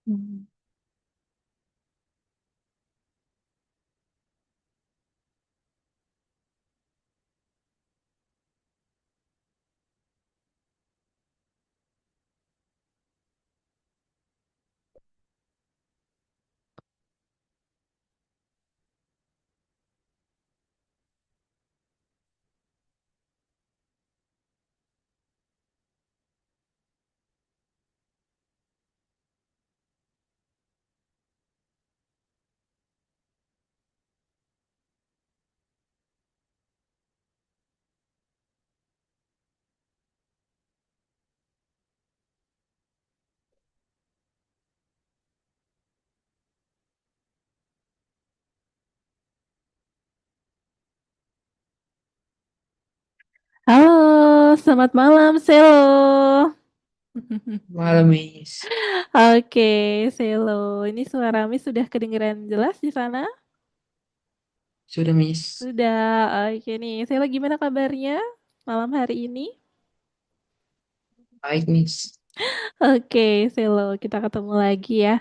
Hmm. Halo, selamat malam, Selo. Malam, Miss. Oke, Selo. Ini suara Miss sudah kedengeran jelas di sana? Sudah, Miss. Sudah. Oke nih, Selo gimana kabarnya malam hari ini? Baik, Miss. Oke, Selo, kita ketemu lagi ya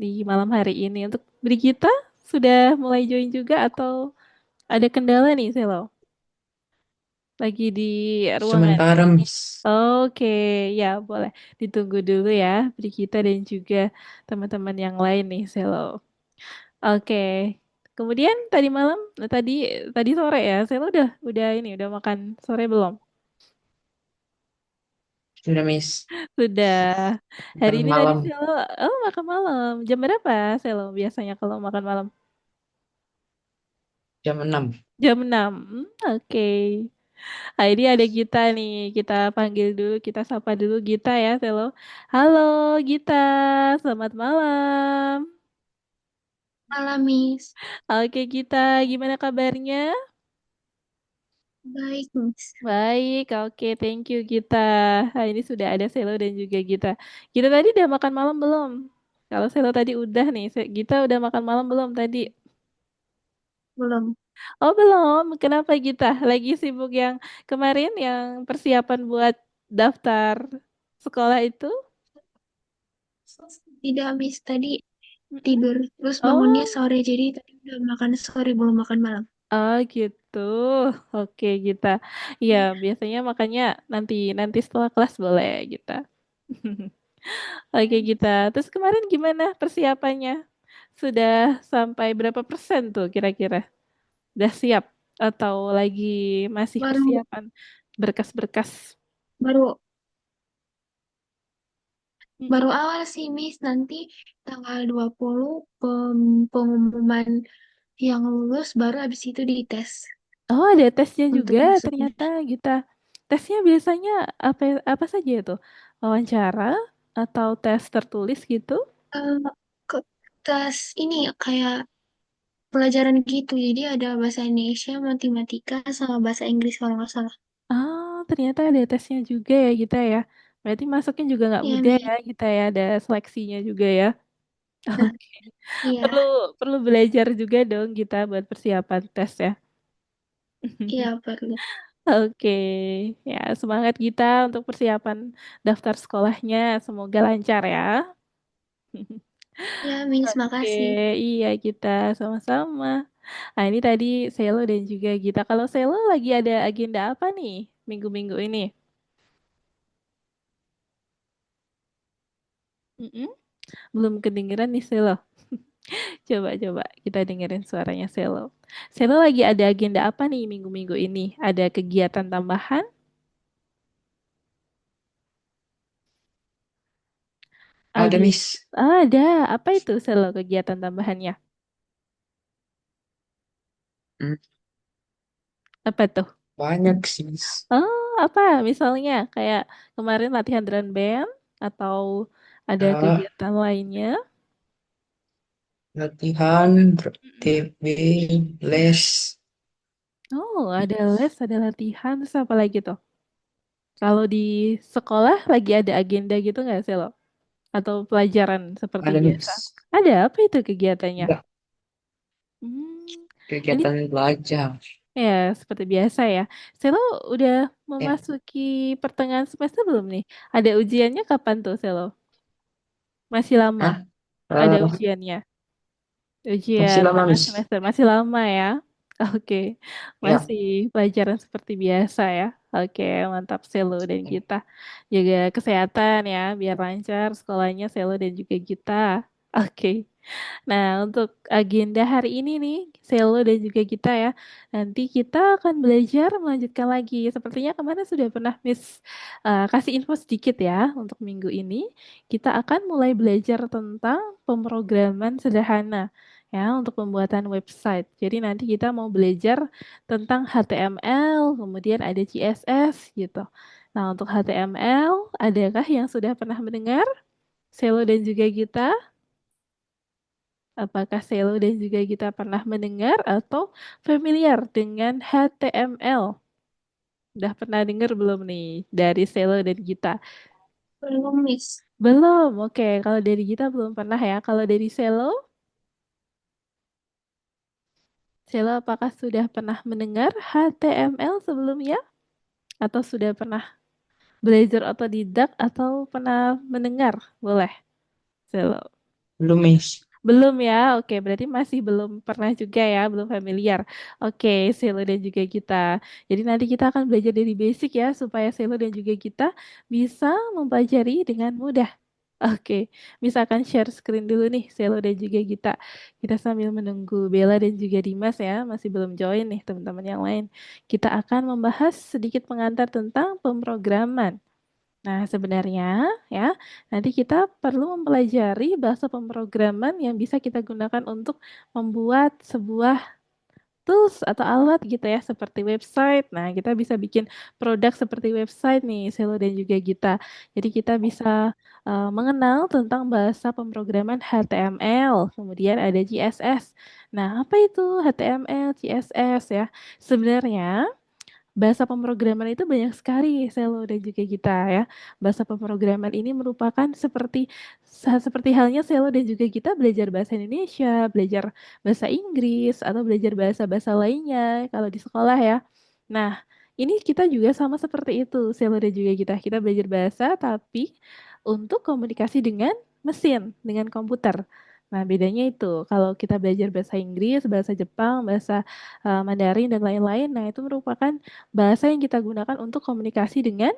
di malam hari ini. Untuk Brigita, sudah mulai join juga atau ada kendala nih, Selo? Lagi di ruangan. Sementara, Miss. Oke, ya boleh ditunggu dulu ya, Brigita dan juga teman-teman yang lain nih, Selo. Oke. Kemudian tadi malam, tadi tadi sore ya, Selo udah ini udah makan sore belum? Sudah, Miss. Sudah. Hari Makan ini tadi malam Selo, oh makan malam. Jam berapa Selo biasanya kalau makan malam? jam 6. Jam 6. Oke. Nah, ini ada Gita nih. Kita panggil dulu, kita sapa dulu Gita ya, Selo. Halo Gita, selamat malam. Malam, Miss. Oke Gita, gimana kabarnya? Baik, Miss. Baik, oke, thank you Gita. Nah, ini sudah ada Selo dan juga Gita. Gita tadi udah makan malam belum? Kalau Selo tadi udah nih, Gita udah makan malam belum tadi? Belum. Oh belum, kenapa Gita? Lagi sibuk yang kemarin yang persiapan buat daftar sekolah itu? Tidak, Miss. Tadi Mm-mm. tidur. Terus bangunnya Oh, sore. Jadi tadi udah makan sore, belum makan malam. oh gitu. Oke Gita. Iya, biasanya makanya nanti nanti setelah kelas boleh Gita. Oke Ya, Gita. Terus kemarin gimana persiapannya? Sudah sampai berapa persen tuh kira-kira? Udah siap atau lagi masih baru persiapan berkas-berkas? baru baru Mm-mm. awal sih, Miss. Nanti tanggal 20 pengumuman yang lulus baru habis itu dites Oh, ada tesnya untuk juga masuknya. ternyata Gita. Tesnya biasanya apa apa saja itu? Wawancara atau tes tertulis gitu? Eh, ke tes ini kayak pelajaran gitu. Jadi ada bahasa Indonesia, matematika, sama bahasa Inggris kalau nggak salah. Oh, ternyata ada tesnya juga ya Gita ya. Berarti masuknya juga nggak Iya, mudah Miss. ya Gita ya, ada seleksinya juga ya. Oke. Perlu Iya, perlu belajar juga dong kita buat persiapan tes ya. iya perlu. Oke, ya semangat kita untuk persiapan daftar sekolahnya. Semoga lancar ya. Ya, Miss. Oke, Makasih. iya kita sama-sama. Nah ini tadi Selo dan juga Gita. Kalau Selo lagi ada agenda apa nih minggu-minggu ini? Mm-mm. Belum kedengeran nih Selo. Coba-coba kita dengerin suaranya Selo. Selo lagi ada agenda apa nih minggu-minggu ini? Ada kegiatan tambahan? Ada, Agenda Miss. ada. Apa itu Selo kegiatan tambahannya? Hmm, Apa tuh? Banyak sih, Miss. Oh, apa misalnya kayak kemarin latihan drum band atau ada Ya, kegiatan lainnya? latihan, Mm-mm. TB, les. Oh, ada les, ada latihan, terus apa lagi tuh? Kalau di sekolah lagi ada agenda gitu nggak sih lo? Atau pelajaran seperti Ada, biasa? Miss. Ada apa itu kegiatannya? Enggak, Hmm, ini kegiatan belajar. ya seperti biasa ya. Selo udah Ya, memasuki pertengahan semester belum nih? Ada ujiannya kapan tuh Selo? Masih lama? Hah? Ada Eh, ujiannya. masih Ujian lama, tengah Miss. semester masih lama ya. Oke, Ya. masih pelajaran seperti biasa ya. Oke, mantap Selo dan kita jaga kesehatan ya, biar lancar sekolahnya Selo dan juga kita. Oke. Nah, untuk agenda hari ini nih, Selo dan juga kita ya, nanti kita akan belajar melanjutkan lagi. Sepertinya kemarin sudah pernah Miss kasih info sedikit ya untuk minggu ini. Kita akan mulai belajar tentang pemrograman sederhana ya untuk pembuatan website. Jadi nanti kita mau belajar tentang HTML, kemudian ada CSS gitu. Nah, untuk HTML, adakah yang sudah pernah mendengar? Selo dan juga kita? Apakah Selo dan juga kita pernah mendengar atau familiar dengan HTML? Udah pernah dengar belum nih dari Selo dan kita? Belum, Miss. Belum, oke. Kalau dari kita belum pernah ya. Kalau dari Selo, Selo apakah sudah pernah mendengar HTML sebelumnya? Atau sudah pernah belajar otodidak atau pernah mendengar? Boleh, Selo. Belum, Miss. Belum ya, oke berarti masih belum pernah juga ya, belum familiar. Oke, Selo dan juga kita. Jadi nanti kita akan belajar dari basic ya, supaya Selo dan juga kita bisa mempelajari dengan mudah. Oke, misalkan share screen dulu nih, Selo dan juga kita. Kita sambil menunggu Bella dan juga Dimas ya, masih belum join nih teman-teman yang lain. Kita akan membahas sedikit pengantar tentang pemrograman. Nah, sebenarnya ya, nanti kita perlu mempelajari bahasa pemrograman yang bisa kita gunakan untuk membuat sebuah tools atau alat gitu ya, seperti website. Nah, kita bisa bikin produk seperti website nih, Selo dan juga kita. Jadi kita bisa mengenal tentang bahasa pemrograman HTML, kemudian ada CSS. Nah, apa itu HTML, CSS ya? Sebenarnya bahasa pemrograman itu banyak sekali, Selo dan juga kita ya. Bahasa pemrograman ini merupakan seperti halnya Selo dan juga kita belajar bahasa Indonesia, belajar bahasa Inggris atau belajar bahasa-bahasa lainnya kalau di sekolah ya. Nah, ini kita juga sama seperti itu, Selo dan juga kita. Kita belajar bahasa tapi untuk komunikasi dengan mesin, dengan komputer. Nah, bedanya itu kalau kita belajar bahasa Inggris, bahasa Jepang, bahasa Mandarin dan lain-lain, nah itu merupakan bahasa yang kita gunakan untuk komunikasi dengan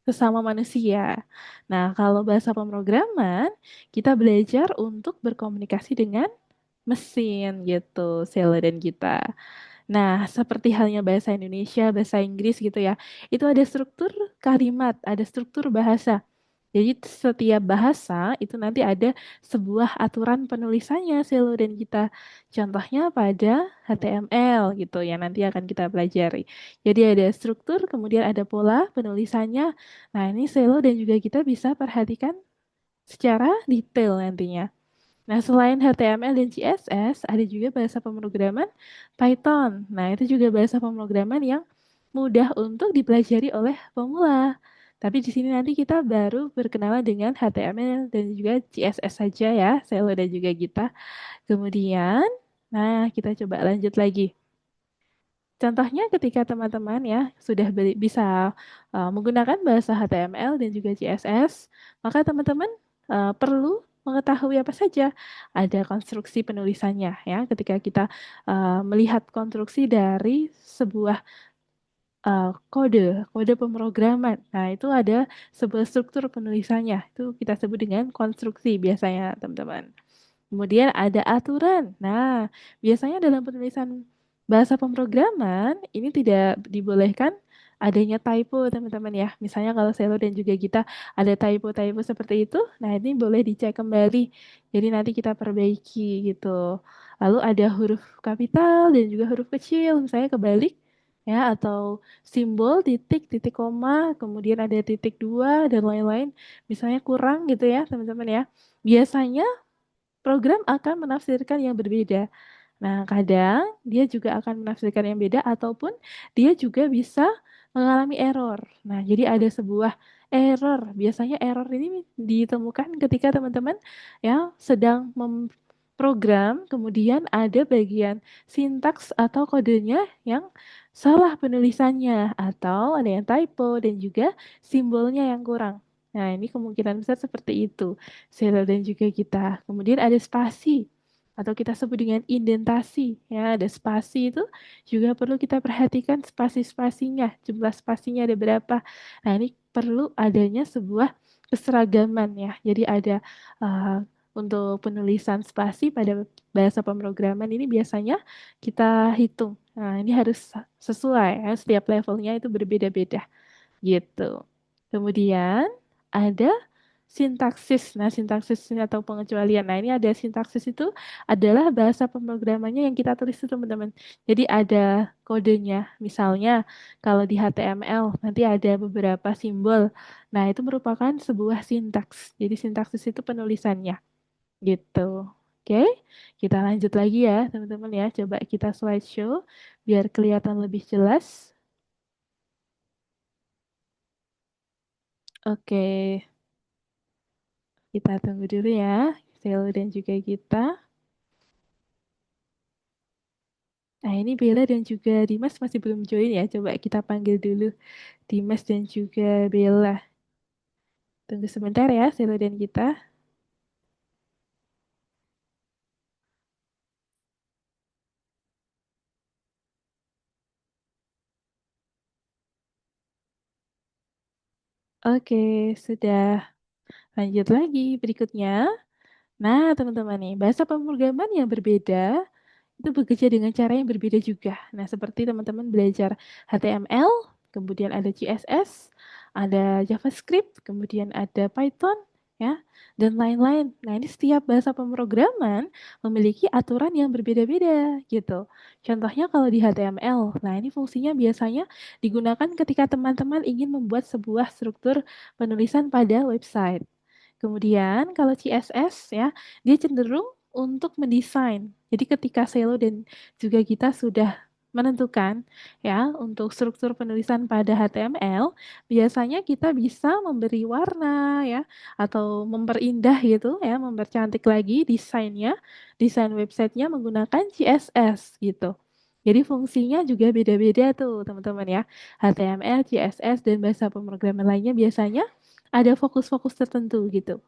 sesama manusia. Nah, kalau bahasa pemrograman, kita belajar untuk berkomunikasi dengan mesin gitu, Sela dan kita. Nah, seperti halnya bahasa Indonesia, bahasa Inggris gitu ya, itu ada struktur kalimat, ada struktur bahasa. Jadi setiap bahasa itu nanti ada sebuah aturan penulisannya Selo dan kita. Contohnya pada HTML gitu ya nanti akan kita pelajari. Jadi ada struktur, kemudian ada pola penulisannya. Nah ini Selo dan juga kita bisa perhatikan secara detail nantinya. Nah, selain HTML dan CSS, ada juga bahasa pemrograman Python. Nah, itu juga bahasa pemrograman yang mudah untuk dipelajari oleh pemula. Tapi di sini nanti kita baru berkenalan dengan HTML dan juga CSS saja ya, Selo dan juga kita. Kemudian, nah kita coba lanjut lagi. Contohnya ketika teman-teman ya sudah bisa menggunakan bahasa HTML dan juga CSS, maka teman-teman perlu mengetahui apa saja ada konstruksi penulisannya ya. Ketika kita melihat konstruksi dari sebuah kode pemrograman. Nah, itu ada sebuah struktur penulisannya. Itu kita sebut dengan konstruksi biasanya, teman-teman. Kemudian ada aturan. Nah, biasanya dalam penulisan bahasa pemrograman ini tidak dibolehkan adanya typo, teman-teman ya. Misalnya kalau Selo dan juga kita ada typo-typo seperti itu, nah ini boleh dicek kembali. Jadi nanti kita perbaiki gitu. Lalu ada huruf kapital dan juga huruf kecil, misalnya kebalik ya atau simbol titik, titik koma, kemudian ada titik dua dan lain-lain. Misalnya kurang gitu ya, teman-teman ya. Biasanya program akan menafsirkan yang berbeda. Nah, kadang dia juga akan menafsirkan yang beda ataupun dia juga bisa mengalami error. Nah, jadi ada sebuah error. Biasanya error ini ditemukan ketika teman-teman ya sedang memprogram, kemudian ada bagian sintaks atau kodenya yang salah penulisannya atau ada yang typo dan juga simbolnya yang kurang. Nah, ini kemungkinan besar seperti itu. Selo dan juga kita. Kemudian ada spasi atau kita sebut dengan indentasi. Ya, ada spasi itu juga perlu kita perhatikan spasi-spasinya, jumlah spasinya ada berapa. Nah, ini perlu adanya sebuah keseragaman ya. Jadi ada uh, untuk penulisan spasi pada bahasa pemrograman ini biasanya kita hitung. Nah, ini harus sesuai ya, setiap levelnya itu berbeda-beda gitu. Kemudian ada sintaksis. Nah, sintaksis atau pengecualian. Nah, ini ada sintaksis itu adalah bahasa pemrogramannya yang kita tulis itu, teman-teman. Jadi ada kodenya. Misalnya kalau di HTML nanti ada beberapa simbol. Nah, itu merupakan sebuah sintaks. Jadi sintaksis itu penulisannya gitu. Oke, kita lanjut lagi ya, teman-teman ya. Coba kita slideshow biar kelihatan lebih jelas. Oke, kita tunggu dulu ya, Selo dan juga kita. Nah, ini Bella dan juga Dimas masih belum join ya. Coba kita panggil dulu Dimas dan juga Bella. Tunggu sebentar ya, Selo dan kita. Oke, sudah lanjut lagi berikutnya. Nah, teman-teman nih, bahasa pemrograman yang berbeda itu bekerja dengan cara yang berbeda juga. Nah, seperti teman-teman belajar HTML, kemudian ada CSS, ada JavaScript, kemudian ada Python, ya, dan lain-lain. Nah, ini setiap bahasa pemrograman memiliki aturan yang berbeda-beda, gitu. Contohnya kalau di HTML, nah ini fungsinya biasanya digunakan ketika teman-teman ingin membuat sebuah struktur penulisan pada website. Kemudian kalau CSS ya, dia cenderung untuk mendesain. Jadi ketika Selo dan juga kita sudah menentukan ya untuk struktur penulisan pada HTML, biasanya kita bisa memberi warna ya atau memperindah gitu ya, mempercantik lagi desainnya, desain websitenya menggunakan CSS gitu. Jadi fungsinya juga beda-beda tuh teman-teman ya. HTML, CSS, dan bahasa pemrograman lainnya biasanya ada fokus-fokus tertentu gitu.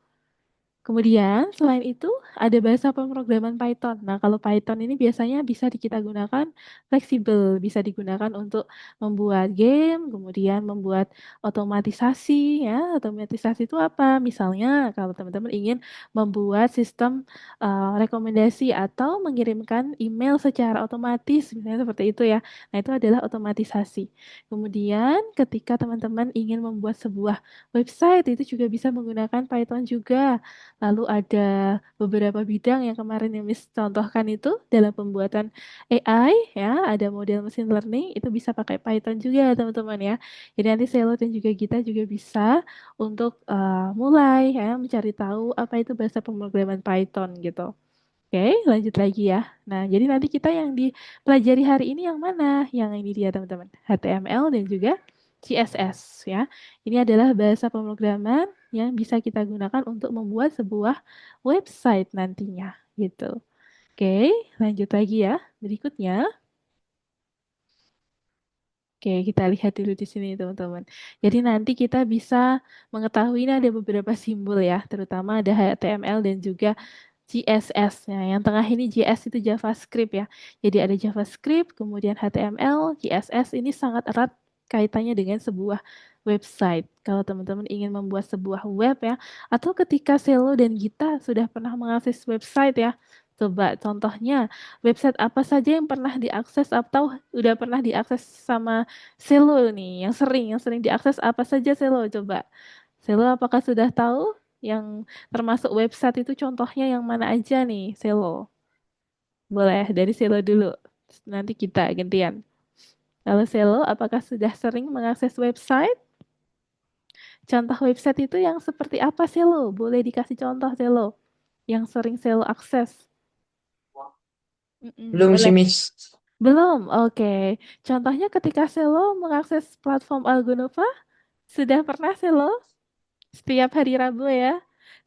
Kemudian selain itu ada bahasa pemrograman Python. Nah, kalau Python ini biasanya bisa kita gunakan fleksibel, bisa digunakan untuk membuat game, kemudian membuat otomatisasi ya. Otomatisasi itu apa? Misalnya kalau teman-teman ingin membuat sistem rekomendasi atau mengirimkan email secara otomatis, misalnya seperti itu ya. Nah, itu adalah otomatisasi. Kemudian ketika teman-teman ingin membuat sebuah website itu juga bisa menggunakan Python juga. Lalu ada beberapa bidang yang kemarin yang Miss contohkan itu dalam pembuatan AI ya, ada model machine learning itu bisa pakai Python juga teman-teman ya. Jadi nanti Selo dan juga kita juga bisa untuk mulai ya mencari tahu apa itu bahasa pemrograman Python gitu. Oke, lanjut lagi ya. Nah, jadi nanti kita yang dipelajari hari ini yang mana? Yang ini dia teman-teman, HTML dan juga CSS ya. Ini adalah bahasa pemrograman yang bisa kita gunakan untuk membuat sebuah website nantinya gitu. Oke, lanjut lagi ya. Berikutnya, oke kita lihat dulu di sini teman-teman. Jadi nanti kita bisa mengetahui ini ada beberapa simbol ya, terutama ada HTML dan juga CSS-nya. Yang tengah ini JS itu JavaScript ya. Jadi ada JavaScript, kemudian HTML, CSS ini sangat erat kaitannya dengan sebuah website. Kalau teman-teman ingin membuat sebuah web ya, atau ketika Selo dan Gita sudah pernah mengakses website ya, coba contohnya website apa saja yang pernah diakses atau udah pernah diakses sama Selo nih, yang sering diakses apa saja Selo coba. Selo apakah sudah tahu yang termasuk website itu contohnya yang mana aja nih, Selo? Boleh dari Selo dulu. Nanti kita gantian. Kalau Selo, apakah sudah sering mengakses website? Contoh website itu yang seperti apa, Selo? Boleh dikasih contoh, Selo? Yang sering Selo akses. Belum sih, Boleh. Miss. Belum? Oke. Contohnya ketika Selo mengakses platform Algonova, sudah pernah Selo? Setiap hari Rabu ya.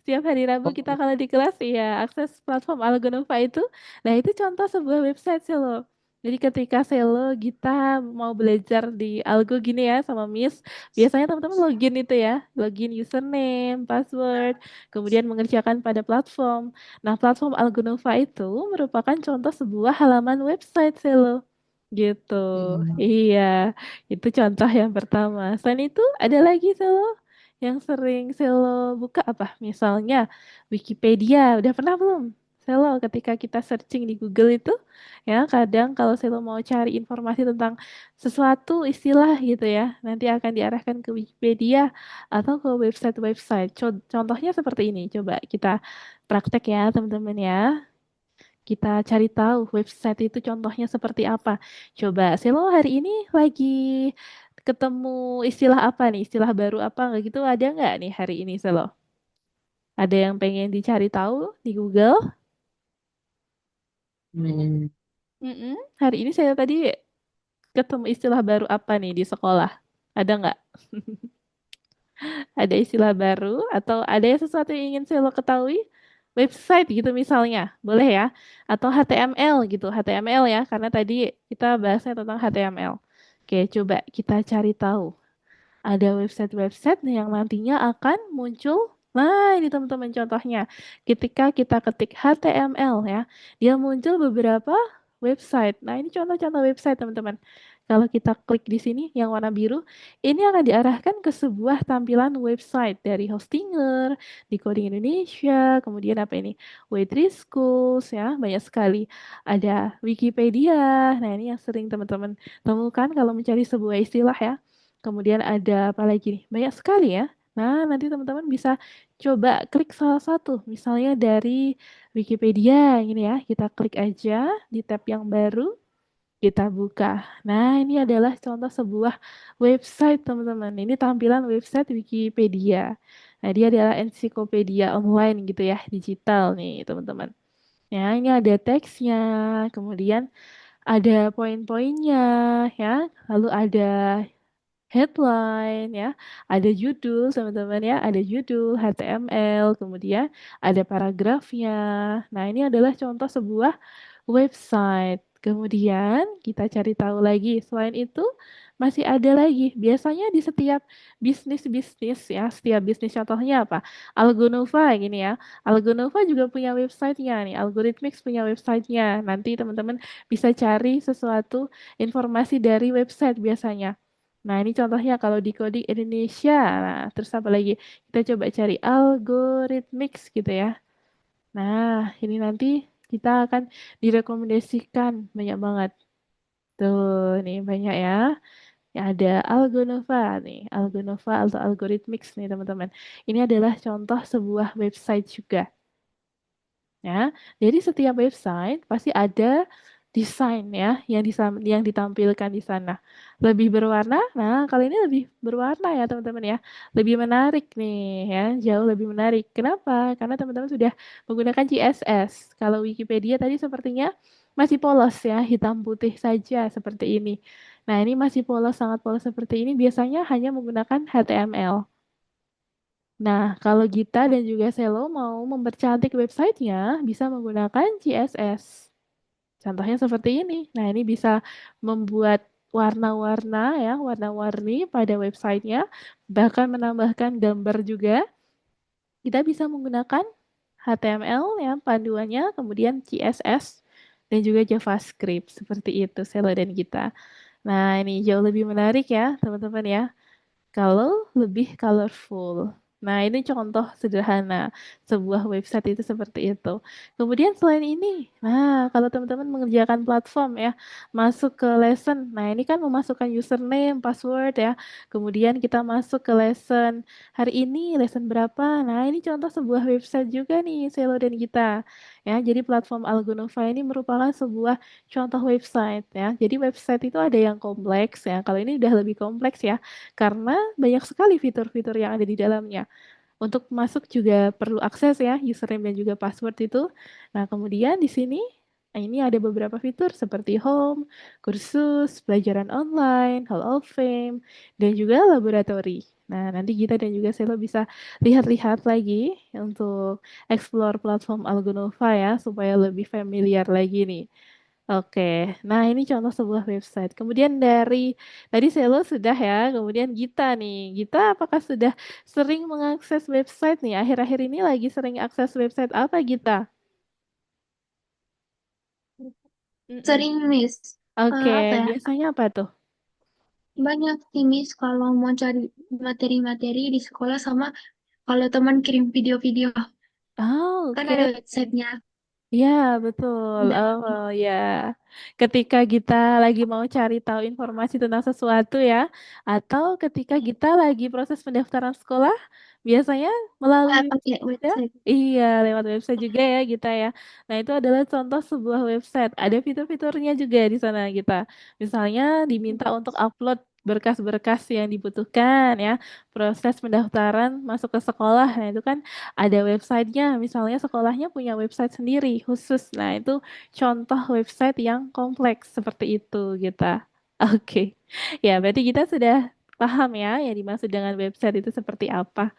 Setiap hari Rabu kita kalau di kelas ya akses platform Algonova itu. Nah, itu contoh sebuah website sih loh. Jadi ketika Selo kita mau belajar di Algo gini ya sama Miss, biasanya teman-teman login itu ya, login username, password, kemudian mengerjakan pada platform. Nah, platform Algonova itu merupakan contoh sebuah halaman website Selo. Gitu. Hmm. Iya, itu contoh yang pertama. Selain itu ada lagi Selo yang sering Selo buka apa? Misalnya Wikipedia. Udah pernah belum? Selo ketika kita searching di Google itu ya kadang kalau saya mau cari informasi tentang sesuatu istilah gitu ya nanti akan diarahkan ke Wikipedia atau ke website-website. Contohnya seperti ini, coba kita praktek ya teman-teman ya, kita cari tahu website itu contohnya seperti apa. Coba Selo hari ini lagi ketemu istilah apa nih, istilah baru apa nggak gitu, ada nggak nih hari ini Selo, ada yang pengen dicari tahu di Google? Hmm. Mm-mm. Hari ini saya tadi ketemu istilah baru apa nih di sekolah? Ada nggak? Ada istilah baru atau ada yang sesuatu yang ingin saya lo ketahui? Website gitu misalnya, boleh ya? Atau HTML gitu, HTML ya, karena tadi kita bahasnya tentang HTML. Oke, coba kita cari tahu. Ada website-website yang nantinya akan muncul. Nah, ini teman-teman contohnya. Ketika kita ketik HTML ya, dia muncul beberapa website. Nah, ini contoh-contoh website teman-teman. Kalau kita klik di sini yang warna biru, ini akan diarahkan ke sebuah tampilan website dari Hostinger, di Coding Indonesia, kemudian apa ini? Waitress Schools ya, banyak sekali. Ada Wikipedia. Nah, ini yang sering teman-teman temukan kalau mencari sebuah istilah ya. Kemudian ada apa lagi nih? Banyak sekali ya. Nah, nanti teman-teman bisa coba klik salah satu, misalnya dari Wikipedia ini ya. Kita klik aja di tab yang baru, kita buka. Nah, ini adalah contoh sebuah website, teman-teman. Ini tampilan website Wikipedia. Nah, dia adalah ensiklopedia online gitu ya, digital nih, teman-teman. Ya, ini ada teksnya, kemudian ada poin-poinnya ya, lalu ada headline ya, ada judul teman-teman ya, ada judul HTML, kemudian ada paragrafnya. Nah, ini adalah contoh sebuah website. Kemudian kita cari tahu lagi, selain itu masih ada lagi. Biasanya di setiap bisnis-bisnis ya, setiap bisnis contohnya apa? Algonova gini ya. Algonova juga punya websitenya nih, Algorithmics punya websitenya. Nanti teman-teman bisa cari sesuatu informasi dari website biasanya. Nah, ini contohnya kalau di coding Indonesia. Nah, terus apa lagi? Kita coba cari Algorithmics gitu ya. Nah, ini nanti kita akan direkomendasikan banyak banget. Tuh, nih banyak ya. Ya, ada Algonova nih, Algonova atau Algorithmics nih teman-teman. Ini adalah contoh sebuah website juga. Ya, jadi setiap website pasti ada desain ya yang ditampilkan di sana. Lebih berwarna. Nah, kali ini lebih berwarna ya, teman-teman ya. Lebih menarik nih ya, jauh lebih menarik. Kenapa? Karena teman-teman sudah menggunakan CSS. Kalau Wikipedia tadi sepertinya masih polos ya, hitam putih saja seperti ini. Nah, ini masih polos, sangat polos seperti ini biasanya hanya menggunakan HTML. Nah, kalau Gita dan juga Selo mau mempercantik websitenya, bisa menggunakan CSS. Contohnya seperti ini. Nah, ini bisa membuat warna-warna ya, warna-warni pada websitenya, bahkan menambahkan gambar juga. Kita bisa menggunakan HTML ya, panduannya, kemudian CSS, dan juga JavaScript. Seperti itu, Selo dan Gita. Nah, ini jauh lebih menarik ya, teman-teman ya. Kalau lebih colorful. Nah, ini contoh sederhana sebuah website itu seperti itu. Kemudian selain ini, nah kalau teman-teman mengerjakan platform ya, masuk ke lesson. Nah, ini kan memasukkan username, password ya. Kemudian kita masuk ke lesson. Hari ini lesson berapa? Nah, ini contoh sebuah website juga nih, Selo dan kita. Ya, jadi platform Algonova ini merupakan sebuah contoh website ya. Jadi website itu ada yang kompleks ya. Kalau ini udah lebih kompleks ya karena banyak sekali fitur-fitur yang ada di dalamnya. Untuk masuk juga perlu akses ya, username dan juga password itu. Nah, kemudian di sini ini ada beberapa fitur seperti home, kursus, pelajaran online, hall of fame, dan juga laboratori. Nah, nanti kita dan juga Selo bisa lihat-lihat lagi untuk explore platform Algonova ya, supaya lebih familiar lagi nih. Oke, nah ini contoh sebuah website. Kemudian dari tadi Selo sudah ya, kemudian Gita nih. Gita apakah sudah sering mengakses website nih? Akhir-akhir ini lagi sering akses website apa Gita? Mm-mm. Sering Miss. Oke, Apa ya? biasanya apa tuh? Banyak sih Miss kalau mau cari materi-materi di sekolah sama kalau teman kirim video-video Oh, kan oke. ada websitenya. Iya, betul. Nah, Oh, ya. Ketika kita lagi mau cari tahu informasi tentang sesuatu ya, atau ketika kita lagi proses pendaftaran sekolah, biasanya melalui pakai ya, website. iya, lewat website juga ya kita ya. Nah, itu adalah contoh sebuah website. Ada fitur-fiturnya juga di sana kita. Misalnya diminta untuk upload berkas-berkas yang dibutuhkan ya, proses pendaftaran masuk ke sekolah. Nah, itu kan ada websitenya, misalnya sekolahnya punya website sendiri khusus. Nah, itu contoh website yang kompleks seperti itu kita. Oke. Ya, berarti kita sudah paham ya yang dimaksud dengan website itu seperti apa.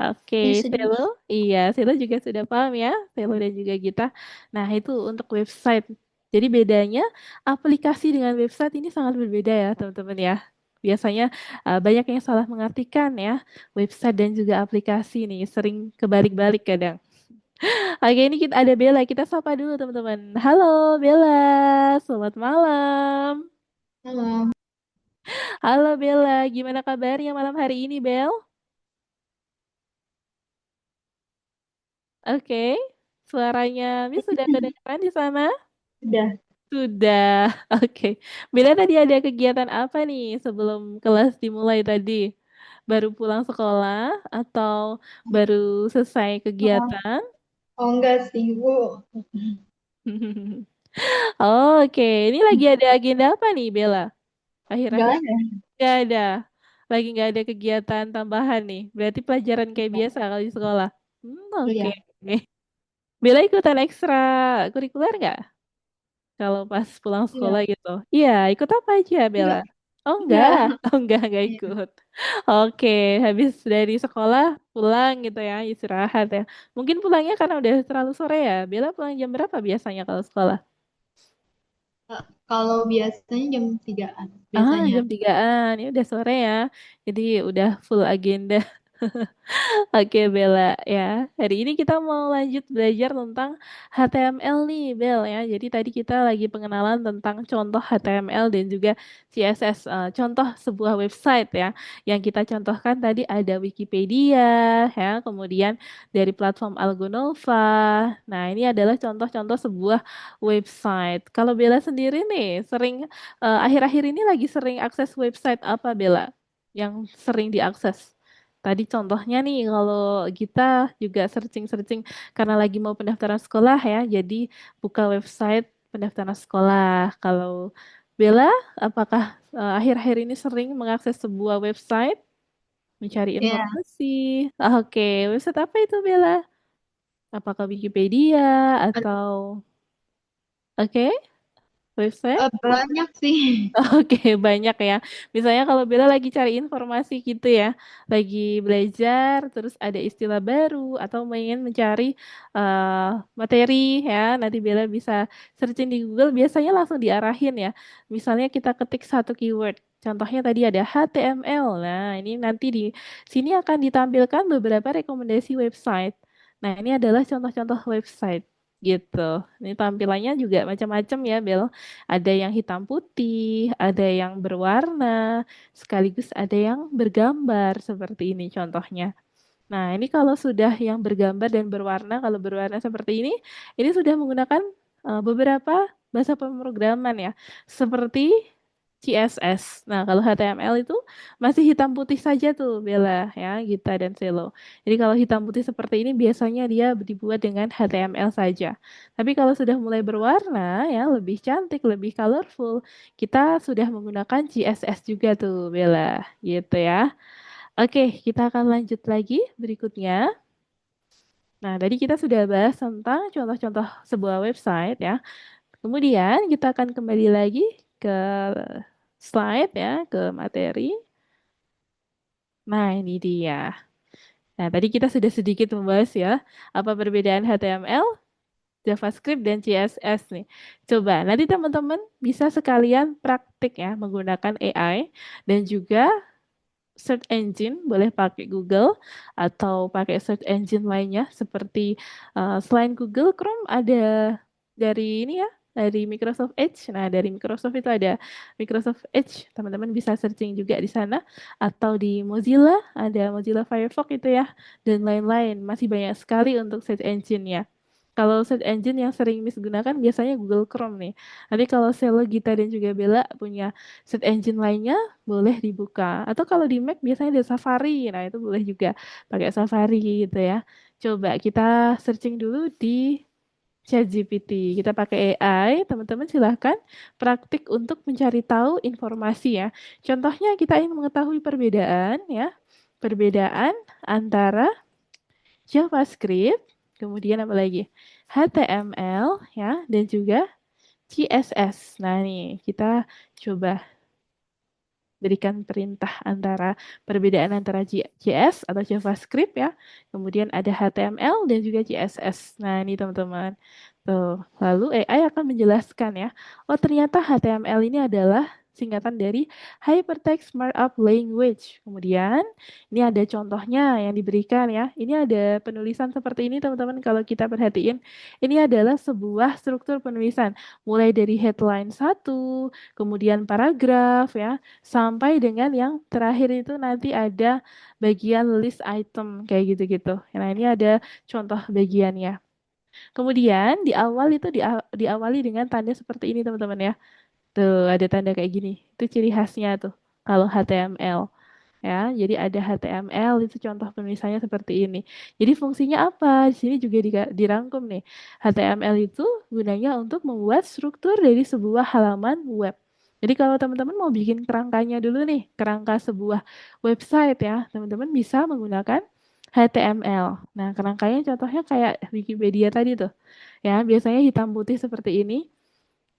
Oke, Ya sudah. Selo. Iya, Selo juga sudah paham ya, Selo dan juga kita. Nah, itu untuk website. Jadi bedanya aplikasi dengan website ini sangat berbeda ya, teman-teman ya. Biasanya banyak yang salah mengartikan ya, website dan juga aplikasi nih, sering kebalik-balik kadang. Oke, ini kita ada Bella, kita sapa dulu teman-teman. Halo Bella, selamat malam. Halo. Halo Bella, gimana kabarnya malam hari ini Bel? Oke, suaranya Miss sudah kedengaran di sana? Sudah. Sudah, oke. Bella tadi ada kegiatan apa nih sebelum kelas dimulai tadi? Baru pulang sekolah atau baru selesai Oh, kegiatan? oh enggak sih, Bu. Oke, ini lagi ada agenda apa nih Bella? Enggak Akhir-akhir ada. nggak ada, lagi nggak ada kegiatan tambahan nih. Berarti pelajaran kayak biasa kalau di sekolah. Oke. Iya. Bella ikutan ekstra kurikuler nggak? Kalau pas pulang sekolah Iya. gitu. Iya, ikut apa aja Bella? Enggak. Oh enggak, Enggak. oh enggak Iya. ikut. Oke, habis dari sekolah pulang gitu ya, istirahat ya. Mungkin pulangnya karena udah terlalu sore ya. Bella pulang jam berapa biasanya kalau sekolah? Kalau biasanya jam 3-an. Ah, Biasanya. jam 3-an. Ya udah sore ya. Jadi udah full agenda. Oke Bella ya, hari ini kita mau lanjut belajar tentang HTML nih Bel ya. Jadi tadi kita lagi pengenalan tentang contoh HTML dan juga CSS, contoh sebuah website ya. Yang kita contohkan tadi ada Wikipedia ya, kemudian dari platform Algonova. Nah ini adalah contoh-contoh sebuah website. Kalau Bella sendiri nih, akhir-akhir ini lagi sering akses website apa Bella? Yang sering diakses? Tadi contohnya nih kalau kita juga searching-searching karena lagi mau pendaftaran sekolah ya, jadi buka website pendaftaran sekolah. Kalau Bella, apakah akhir-akhir ini sering mengakses sebuah website mencari Ya. informasi? Oke, website apa itu Bella? Apakah Wikipedia atau oke, website? Banyak sih. Oke, banyak ya. Misalnya kalau Bella lagi cari informasi gitu ya, lagi belajar, terus ada istilah baru atau ingin mencari materi ya, nanti Bella bisa searching di Google, biasanya langsung diarahin ya. Misalnya kita ketik satu keyword, contohnya tadi ada HTML. Nah, ini nanti di sini akan ditampilkan beberapa rekomendasi website. Nah, ini adalah contoh-contoh website gitu. Ini tampilannya juga macam-macam ya, Bel. Ada yang hitam putih, ada yang berwarna, sekaligus ada yang bergambar seperti ini contohnya. Nah, ini kalau sudah yang bergambar dan berwarna, kalau berwarna seperti ini sudah menggunakan beberapa bahasa pemrograman ya, seperti CSS. Nah, kalau HTML itu masih hitam putih saja tuh, Bella, ya, Gita dan Selo. Jadi kalau hitam putih seperti ini biasanya dia dibuat dengan HTML saja. Tapi kalau sudah mulai berwarna, ya, lebih cantik, lebih colorful, kita sudah menggunakan CSS juga tuh, Bella, gitu ya. Oke, kita akan lanjut lagi berikutnya. Nah, tadi kita sudah bahas tentang contoh-contoh sebuah website ya. Kemudian kita akan kembali lagi ke slide ya, ke materi. Nah, ini dia. Nah, tadi kita sudah sedikit membahas ya, apa perbedaan HTML JavaScript dan CSS nih. Coba nanti teman-teman bisa sekalian praktik ya menggunakan AI dan juga search engine, boleh pakai Google atau pakai search engine lainnya seperti selain Google Chrome ada dari ini ya, dari Microsoft Edge. Nah, dari Microsoft itu ada Microsoft Edge. Teman-teman bisa searching juga di sana atau di Mozilla, ada Mozilla Firefox itu ya dan lain-lain. Masih banyak sekali untuk search engine-nya. Kalau search engine yang sering misgunakan biasanya Google Chrome nih. Nanti kalau Selo, Gita, dan juga Bella punya search engine lainnya, boleh dibuka. Atau kalau di Mac biasanya ada Safari. Nah, itu boleh juga pakai Safari gitu ya. Coba kita searching dulu di ChatGPT. Kita pakai AI, teman-teman silahkan praktik untuk mencari tahu informasi ya. Contohnya kita ingin mengetahui perbedaan ya. Perbedaan antara JavaScript, kemudian apa lagi? HTML ya, dan juga CSS. Nah, nih kita coba berikan perintah antara perbedaan antara JS atau JavaScript ya. Kemudian ada HTML dan juga CSS. Nah, ini teman-teman. Tuh, lalu AI akan menjelaskan ya. Oh, ternyata HTML ini adalah singkatan dari Hypertext Markup Language. Kemudian, ini ada contohnya yang diberikan ya. Ini ada penulisan seperti ini teman-teman kalau kita perhatiin. Ini adalah sebuah struktur penulisan. Mulai dari headline 1, kemudian paragraf ya, sampai dengan yang terakhir itu nanti ada bagian list item kayak gitu-gitu. Nah, ini ada contoh bagiannya. Kemudian di awal itu diawali dengan tanda seperti ini teman-teman ya. Tuh, ada tanda kayak gini. Itu ciri khasnya tuh kalau HTML ya. Jadi ada HTML itu contoh penulisannya seperti ini. Jadi fungsinya apa? Di sini juga dirangkum nih. HTML itu gunanya untuk membuat struktur dari sebuah halaman web. Jadi kalau teman-teman mau bikin kerangkanya dulu nih, kerangka sebuah website ya, teman-teman bisa menggunakan HTML. Nah, kerangkanya contohnya kayak Wikipedia tadi tuh. Ya, biasanya hitam putih seperti ini.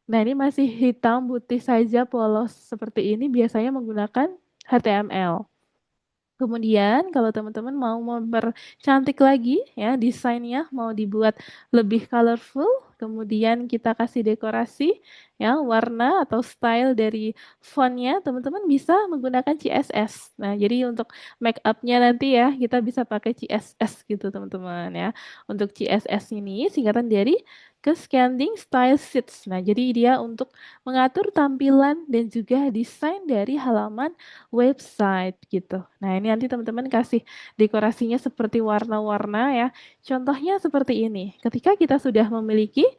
Nah, ini masih hitam putih saja polos seperti ini biasanya menggunakan HTML. Kemudian kalau teman-teman mau mempercantik lagi ya desainnya, mau dibuat lebih colorful, kemudian kita kasih dekorasi ya warna atau style dari fontnya, teman-teman bisa menggunakan CSS. Nah, jadi untuk make up-nya nanti ya kita bisa pakai CSS gitu teman-teman ya. Untuk CSS ini singkatan dari Cascading Style Sheets. Nah, jadi dia untuk mengatur tampilan dan juga desain dari halaman website gitu. Nah, ini nanti teman-teman kasih dekorasinya seperti warna-warna ya. Contohnya seperti ini. Ketika kita sudah memiliki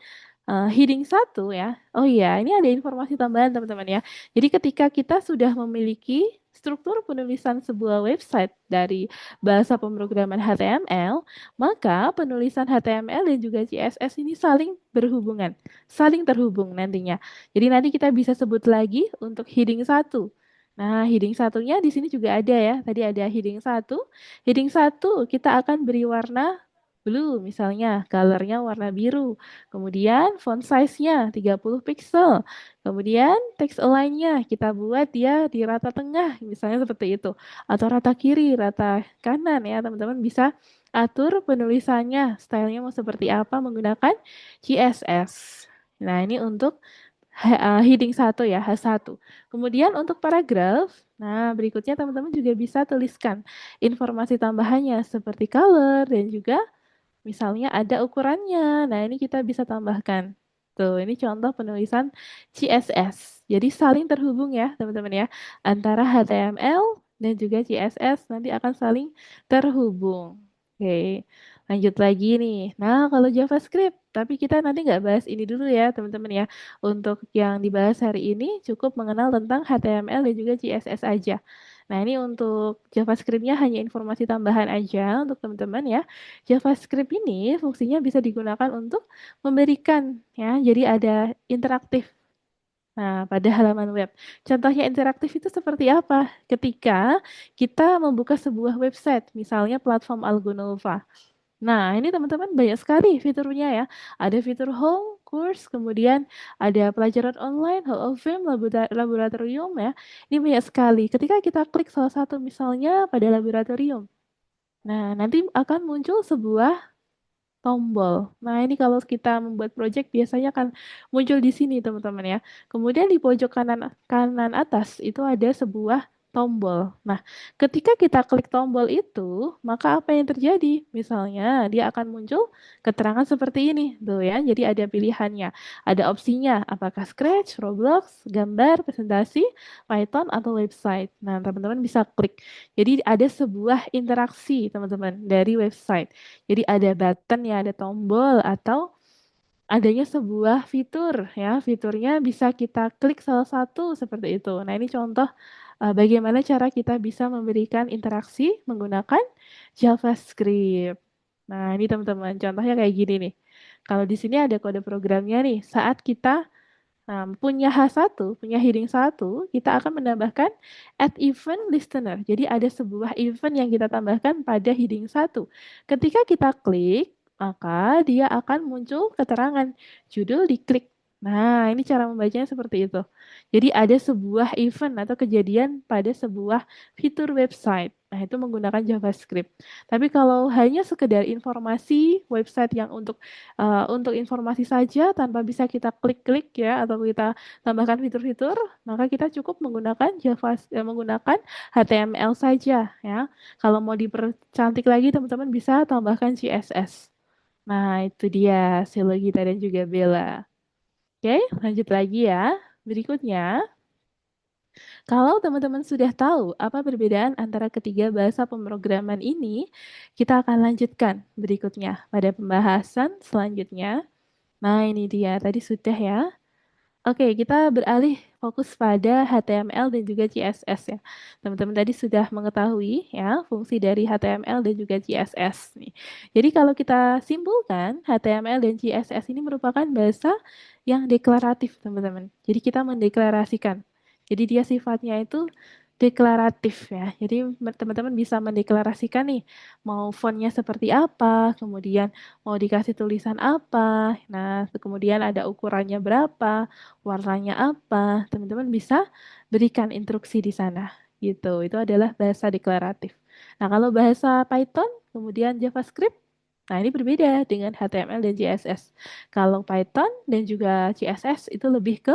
heading 1 ya. Oh iya, ini ada informasi tambahan teman-teman ya. Jadi ketika kita sudah memiliki struktur penulisan sebuah website dari bahasa pemrograman HTML, maka penulisan HTML dan juga CSS ini saling berhubungan, saling terhubung nantinya. Jadi nanti kita bisa sebut lagi untuk heading 1. Nah, heading satunya di sini juga ada ya. Tadi ada heading 1. Heading 1 kita akan beri warna blue misalnya, colornya warna biru. Kemudian font size-nya 30 pixel. Kemudian text align-nya kita buat dia di rata tengah, misalnya seperti itu. Atau rata kiri, rata kanan ya, teman-teman bisa atur penulisannya, stylenya mau seperti apa menggunakan CSS. Nah, ini untuk heading 1 ya, H1. Kemudian untuk paragraf, nah berikutnya teman-teman juga bisa tuliskan informasi tambahannya seperti color dan juga misalnya ada ukurannya. Nah, ini kita bisa tambahkan. Tuh, ini contoh penulisan CSS. Jadi saling terhubung ya, teman-teman ya. Antara HTML dan juga CSS nanti akan saling terhubung. Oke, lanjut lagi nih. Nah, kalau JavaScript, tapi kita nanti nggak bahas ini dulu ya, teman-teman ya. Untuk yang dibahas hari ini cukup mengenal tentang HTML dan juga CSS aja. Nah, ini untuk JavaScript-nya hanya informasi tambahan aja untuk teman-teman ya. JavaScript ini fungsinya bisa digunakan untuk memberikan ya, jadi ada interaktif. Nah, pada halaman web. Contohnya interaktif itu seperti apa? Ketika kita membuka sebuah website, misalnya platform Algonova. Nah, ini teman-teman banyak sekali fiturnya ya. Ada fitur home, course, kemudian ada pelajaran online, Hall of Fame, laboratorium ya. Ini banyak sekali. Ketika kita klik salah satu misalnya pada laboratorium. Nah, nanti akan muncul sebuah tombol. Nah, ini kalau kita membuat project biasanya kan muncul di sini, teman-teman ya. Kemudian di pojok kanan kanan atas itu ada sebuah tombol. Nah, ketika kita klik tombol itu, maka apa yang terjadi? Misalnya, dia akan muncul keterangan seperti ini, tuh ya. Jadi ada pilihannya, ada opsinya, apakah Scratch, Roblox, gambar, presentasi, Python atau website. Nah, teman-teman bisa klik. Jadi ada sebuah interaksi, teman-teman, dari website. Jadi ada button ya, ada tombol atau adanya sebuah fitur ya. Fiturnya bisa kita klik salah satu seperti itu. Nah, ini contoh bagaimana cara kita bisa memberikan interaksi menggunakan JavaScript. Nah, ini teman-teman, contohnya kayak gini nih. Kalau di sini ada kode programnya nih, saat kita punya H1, punya heading 1, kita akan menambahkan add event listener. Jadi ada sebuah event yang kita tambahkan pada heading 1. Ketika kita klik, maka dia akan muncul keterangan judul diklik. Nah, ini cara membacanya seperti itu. Jadi ada sebuah event atau kejadian pada sebuah fitur website. Nah, itu menggunakan JavaScript. Tapi kalau hanya sekedar informasi website yang untuk informasi saja tanpa bisa kita klik-klik ya atau kita tambahkan fitur-fitur, maka kita cukup menggunakan HTML saja ya. Kalau mau dipercantik lagi teman-teman bisa tambahkan CSS. Nah, itu dia Silogita dan juga Bella. Oke, lanjut lagi ya. Berikutnya, kalau teman-teman sudah tahu apa perbedaan antara ketiga bahasa pemrograman ini, kita akan lanjutkan berikutnya pada pembahasan selanjutnya. Nah, ini dia. Tadi sudah ya. Oke, kita beralih fokus pada HTML dan juga CSS ya. Teman-teman tadi sudah mengetahui ya fungsi dari HTML dan juga CSS nih. Jadi kalau kita simpulkan, HTML dan CSS ini merupakan bahasa yang deklaratif, teman-teman. Jadi kita mendeklarasikan. Jadi dia sifatnya itu deklaratif ya. Jadi teman-teman bisa mendeklarasikan nih mau fontnya seperti apa, kemudian mau dikasih tulisan apa. Nah, kemudian ada ukurannya berapa, warnanya apa, teman-teman bisa berikan instruksi di sana. Gitu, itu adalah bahasa deklaratif. Nah, kalau bahasa Python, kemudian JavaScript, nah ini berbeda dengan HTML dan CSS. Kalau Python dan juga CSS itu lebih ke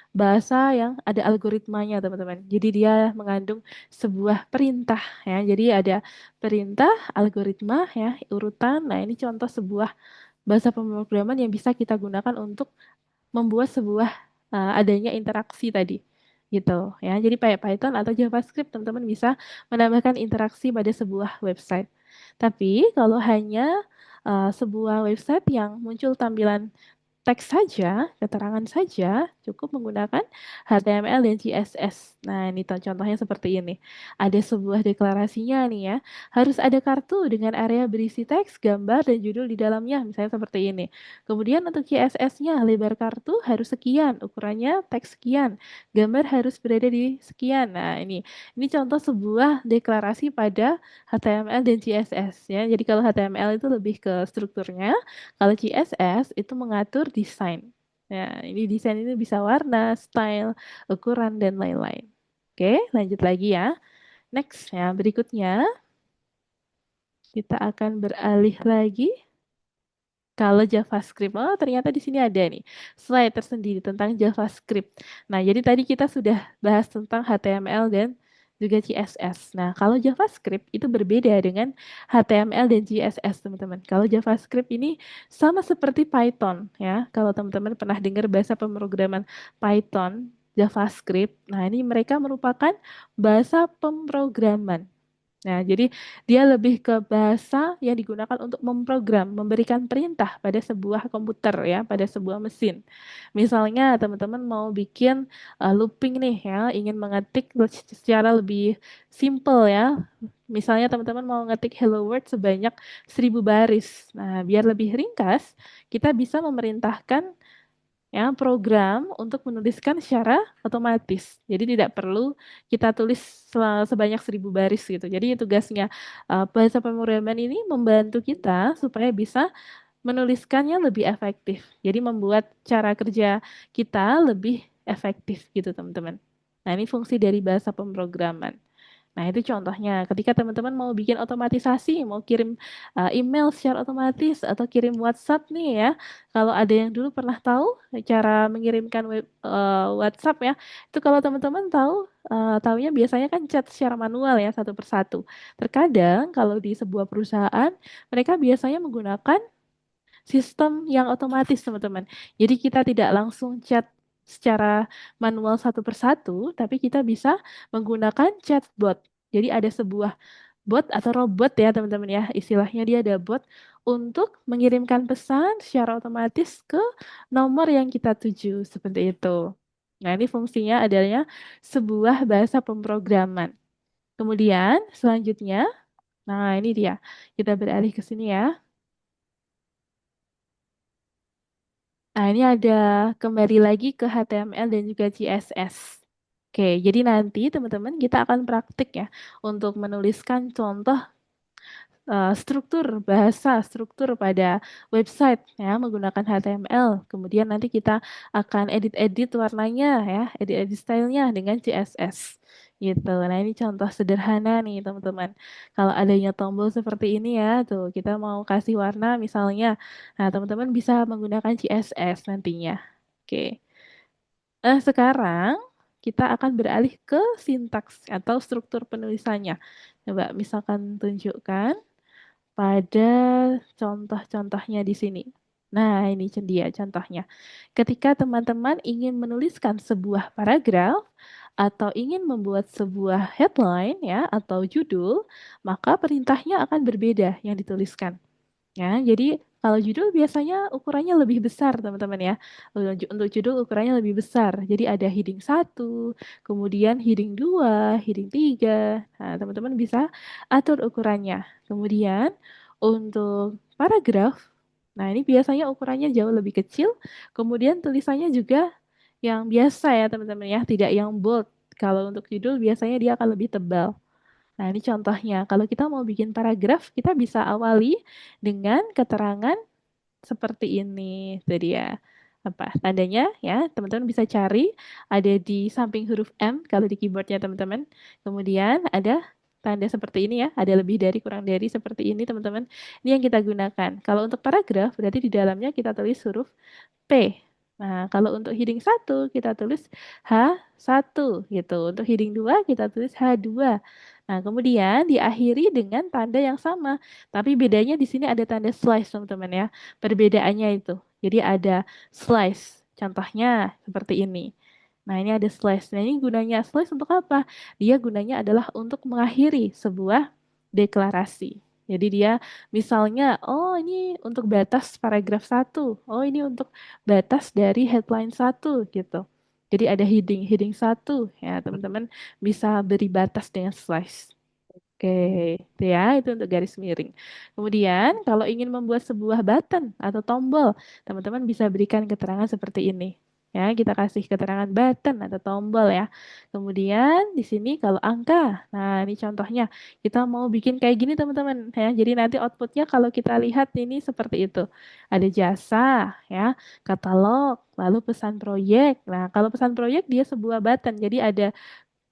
bahasa yang ada algoritmanya, teman-teman. Jadi dia mengandung sebuah perintah ya. Jadi ada perintah, algoritma ya, urutan. Nah, ini contoh sebuah bahasa pemrograman yang bisa kita gunakan untuk membuat sebuah adanya interaksi tadi gitu ya. Jadi kayak Python atau JavaScript teman-teman bisa menambahkan interaksi pada sebuah website. Tapi kalau hanya sebuah website yang muncul tampilan teks saja, keterangan saja, cukup menggunakan HTML dan CSS. Nah, ini contohnya seperti ini. Ada sebuah deklarasinya nih ya. Harus ada kartu dengan area berisi teks, gambar, dan judul di dalamnya, misalnya seperti ini. Kemudian untuk CSS-nya, lebar kartu harus sekian, ukurannya teks sekian, gambar harus berada di sekian. Nah, ini contoh sebuah deklarasi pada HTML dan CSS ya. Jadi kalau HTML itu lebih ke strukturnya, kalau CSS itu mengatur desain. Ya, ini desain ini bisa warna, style, ukuran, dan lain-lain. Oke, lanjut lagi ya. Next ya, berikutnya kita akan beralih lagi. Kalau JavaScript, oh ternyata di sini ada nih slide tersendiri tentang JavaScript. Nah, jadi tadi kita sudah bahas tentang HTML dan juga CSS. Nah, kalau JavaScript itu berbeda dengan HTML dan CSS, teman-teman. Kalau JavaScript ini sama seperti Python, ya. Kalau teman-teman pernah dengar bahasa pemrograman Python, JavaScript, nah ini mereka merupakan bahasa pemrograman. Nah, jadi dia lebih ke bahasa yang digunakan untuk memprogram, memberikan perintah pada sebuah komputer ya, pada sebuah mesin. Misalnya teman-teman mau bikin looping nih ya, ingin mengetik secara lebih simple ya. Misalnya teman-teman mau ngetik hello world sebanyak 1.000 baris. Nah, biar lebih ringkas, kita bisa memerintahkan ya program untuk menuliskan secara otomatis. Jadi tidak perlu kita tulis sebanyak 1.000 baris gitu. Jadi tugasnya bahasa pemrograman ini membantu kita supaya bisa menuliskannya lebih efektif. Jadi membuat cara kerja kita lebih efektif gitu teman-teman. Nah ini fungsi dari bahasa pemrograman. Nah, itu contohnya. Ketika teman-teman mau bikin otomatisasi, mau kirim email secara otomatis atau kirim WhatsApp nih ya. Kalau ada yang dulu pernah tahu cara mengirimkan WhatsApp ya, itu kalau teman-teman tahu, tahunya biasanya kan chat secara manual ya satu persatu. Terkadang kalau di sebuah perusahaan mereka biasanya menggunakan sistem yang otomatis teman-teman. Jadi kita tidak langsung chat secara manual satu persatu, tapi kita bisa menggunakan chatbot. Jadi ada sebuah bot atau robot ya teman-teman ya. Istilahnya dia ada bot untuk mengirimkan pesan secara otomatis ke nomor yang kita tuju seperti itu. Nah, ini fungsinya adalah sebuah bahasa pemrograman. Kemudian selanjutnya, nah ini dia. Kita beralih ke sini ya. Nah, ini ada kembali lagi ke HTML dan juga CSS. Oke, jadi nanti teman-teman kita akan praktik ya untuk menuliskan contoh struktur bahasa, struktur pada website ya menggunakan HTML. Kemudian nanti kita akan edit-edit warnanya ya, edit-edit stylenya dengan CSS gitu. Nah, ini contoh sederhana nih teman-teman. Kalau adanya tombol seperti ini ya, tuh kita mau kasih warna misalnya. Nah, teman-teman bisa menggunakan CSS nantinya. Oke. Sekarang kita akan beralih ke sintaks atau struktur penulisannya. Coba misalkan tunjukkan pada contoh-contohnya di sini. Nah, ini dia contohnya. Ketika teman-teman ingin menuliskan sebuah paragraf atau ingin membuat sebuah headline ya atau judul, maka perintahnya akan berbeda yang dituliskan. Ya, jadi kalau judul biasanya ukurannya lebih besar, teman-teman ya. Untuk judul ukurannya lebih besar. Jadi ada heading satu, kemudian heading 2, heading 3. Nah, teman-teman bisa atur ukurannya. Kemudian untuk paragraf, nah ini biasanya ukurannya jauh lebih kecil. Kemudian tulisannya juga yang biasa ya, teman-teman ya, tidak yang bold. Kalau untuk judul biasanya dia akan lebih tebal. Nah, ini contohnya. Kalau kita mau bikin paragraf, kita bisa awali dengan keterangan seperti ini. Itu dia. Apa tandanya ya? Teman-teman bisa cari ada di samping huruf M kalau di keyboardnya teman-teman. Kemudian ada tanda seperti ini ya, ada lebih dari kurang dari seperti ini teman-teman. Ini yang kita gunakan. Kalau untuk paragraf berarti di dalamnya kita tulis huruf P. Nah, kalau untuk heading satu kita tulis H1 gitu. Untuk heading 2 kita tulis H2. Nah, kemudian diakhiri dengan tanda yang sama. Tapi bedanya di sini ada tanda slash, teman-teman ya. Perbedaannya itu. Jadi ada slash. Contohnya seperti ini. Nah, ini ada slash. Nah, ini gunanya slash untuk apa? Dia gunanya adalah untuk mengakhiri sebuah deklarasi. Jadi dia misalnya, oh ini untuk batas paragraf satu, oh ini untuk batas dari headline satu gitu. Jadi ada heading satu ya teman-teman bisa beri batas dengan slash. Oke, itu ya, itu untuk garis miring. Kemudian, kalau ingin membuat sebuah button atau tombol, teman-teman bisa berikan keterangan seperti ini. Ya, kita kasih keterangan button atau tombol ya. Kemudian di sini kalau angka, nah ini contohnya kita mau bikin kayak gini teman-teman ya. Jadi nanti outputnya kalau kita lihat ini seperti itu. Ada jasa ya, katalog, lalu pesan proyek. Nah, kalau pesan proyek dia sebuah button, jadi ada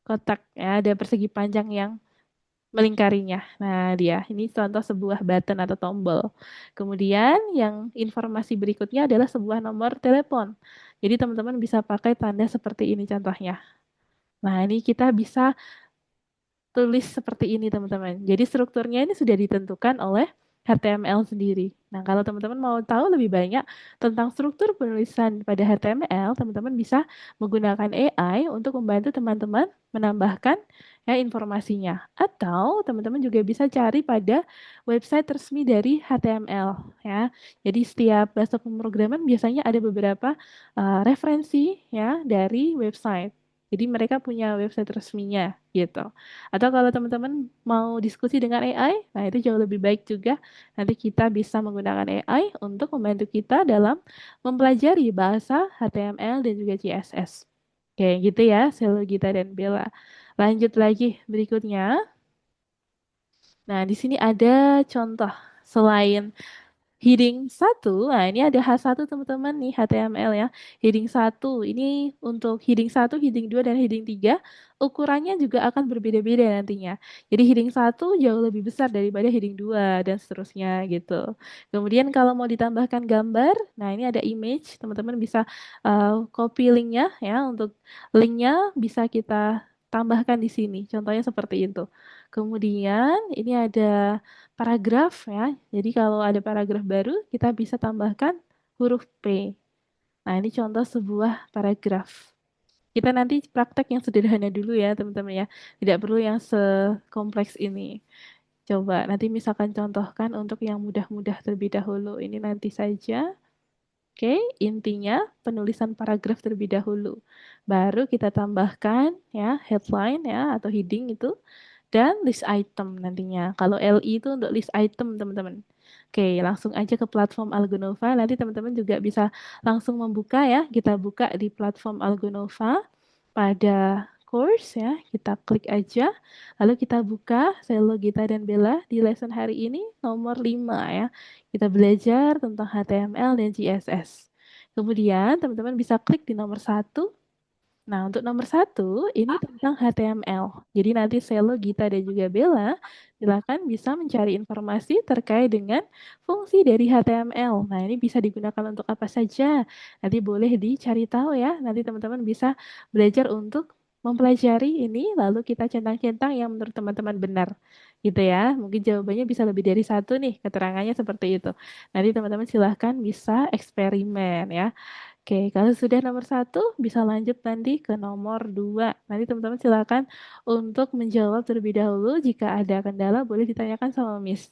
kotak ya, ada persegi panjang yang melingkarinya. Nah, dia ini contoh sebuah button atau tombol. Kemudian yang informasi berikutnya adalah sebuah nomor telepon. Jadi teman-teman bisa pakai tanda seperti ini contohnya. Nah, ini kita bisa tulis seperti ini teman-teman. Jadi strukturnya ini sudah ditentukan oleh HTML sendiri. Nah, kalau teman-teman mau tahu lebih banyak tentang struktur penulisan pada HTML, teman-teman bisa menggunakan AI untuk membantu teman-teman menambahkan ya informasinya. Atau teman-teman juga bisa cari pada website resmi dari HTML ya. Jadi setiap bahasa pemrograman biasanya ada beberapa referensi ya dari website. Jadi mereka punya website resminya gitu. Atau kalau teman-teman mau diskusi dengan AI, nah itu jauh lebih baik juga. Nanti kita bisa menggunakan AI untuk membantu kita dalam mempelajari bahasa HTML dan juga CSS. Oke, gitu ya, Selo, Gita, dan Bella. Lanjut lagi berikutnya. Nah, di sini ada contoh selain Heading 1, nah ini ada H1 teman-teman nih HTML ya. Heading 1, ini untuk heading 1, heading 2, dan heading 3 ukurannya juga akan berbeda-beda nantinya. Jadi heading 1 jauh lebih besar daripada heading 2 dan seterusnya gitu. Kemudian kalau mau ditambahkan gambar, nah ini ada image, teman-teman bisa copy linknya ya. Untuk linknya bisa kita tambahkan di sini. Contohnya seperti itu. Kemudian ini ada paragraf ya. Jadi kalau ada paragraf baru, kita bisa tambahkan huruf P. Nah, ini contoh sebuah paragraf. Kita nanti praktek yang sederhana dulu ya, teman-teman ya. Tidak perlu yang sekompleks ini. Coba nanti misalkan contohkan untuk yang mudah-mudah terlebih dahulu. Ini nanti saja. Oke, intinya penulisan paragraf terlebih dahulu. Baru kita tambahkan ya headline ya atau heading itu dan list item nantinya. Kalau LI itu untuk list item, teman-teman. Oke, langsung aja ke platform Algonova. Nanti teman-teman juga bisa langsung membuka ya. Kita buka di platform Algonova pada course ya. Kita klik aja. Lalu kita buka Selo, Gita, dan Bella di lesson hari ini nomor 5 ya. Kita belajar tentang HTML dan CSS. Kemudian teman-teman bisa klik di nomor 1. Nah, untuk nomor 1, ini tentang HTML. Jadi nanti Selo, Gita, dan juga Bella, silakan bisa mencari informasi terkait dengan fungsi dari HTML. Nah, ini bisa digunakan untuk apa saja. Nanti boleh dicari tahu ya. Nanti teman-teman bisa belajar untuk mempelajari ini, lalu kita centang-centang yang menurut teman-teman benar. Gitu ya. Mungkin jawabannya bisa lebih dari satu nih, keterangannya seperti itu. Nanti teman-teman silahkan bisa eksperimen ya. Oke, kalau sudah nomor 1, bisa lanjut nanti ke nomor 2. Nanti teman-teman silakan untuk menjawab terlebih dahulu. Jika ada kendala, boleh ditanyakan sama Miss.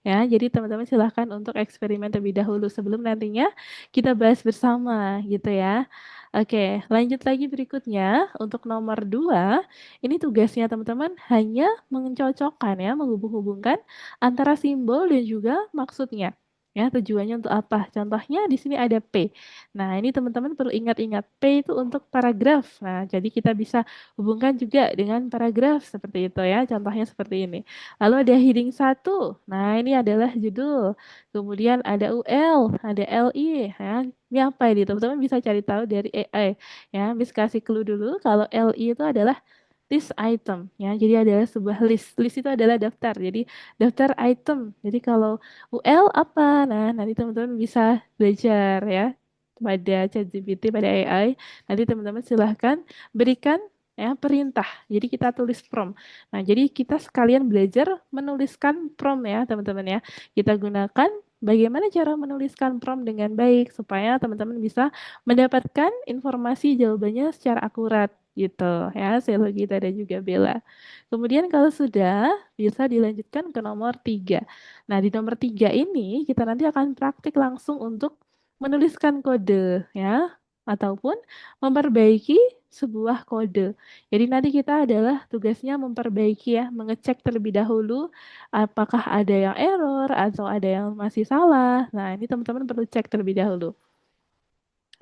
Ya, jadi teman-teman silahkan untuk eksperimen terlebih dahulu sebelum nantinya kita bahas bersama gitu ya. Oke, lanjut lagi berikutnya. Untuk nomor 2, ini tugasnya teman-teman hanya mencocokkan ya, menghubung-hubungkan antara simbol dan juga maksudnya. Ya, tujuannya untuk apa? Contohnya di sini ada P. Nah, ini teman-teman perlu ingat-ingat, P itu untuk paragraf. Nah, jadi kita bisa hubungkan juga dengan paragraf seperti itu ya. Contohnya seperti ini. Lalu ada heading 1. Nah, ini adalah judul. Kemudian ada UL, ada LI ya. Ini apa ini? Teman-teman bisa cari tahu dari AI ya. Miss kasih clue dulu kalau LI itu adalah list item ya. Jadi adalah sebuah list. List itu adalah daftar. Jadi daftar item. Jadi kalau UL apa? Nah, nanti teman-teman bisa belajar ya pada ChatGPT, pada AI. Nanti teman-teman silahkan berikan ya perintah. Jadi kita tulis prompt. Nah, jadi kita sekalian belajar menuliskan prompt ya, teman-teman ya. Kita gunakan bagaimana cara menuliskan prompt dengan baik supaya teman-teman bisa mendapatkan informasi jawabannya secara akurat gitu ya, Selo, Gita, dan juga Bella. Kemudian kalau sudah bisa dilanjutkan ke nomor 3. Nah, di nomor 3 ini kita nanti akan praktik langsung untuk menuliskan kode ya ataupun memperbaiki sebuah kode. Jadi nanti kita adalah tugasnya memperbaiki ya, mengecek terlebih dahulu apakah ada yang error atau ada yang masih salah. Nah, ini teman-teman perlu cek terlebih dahulu.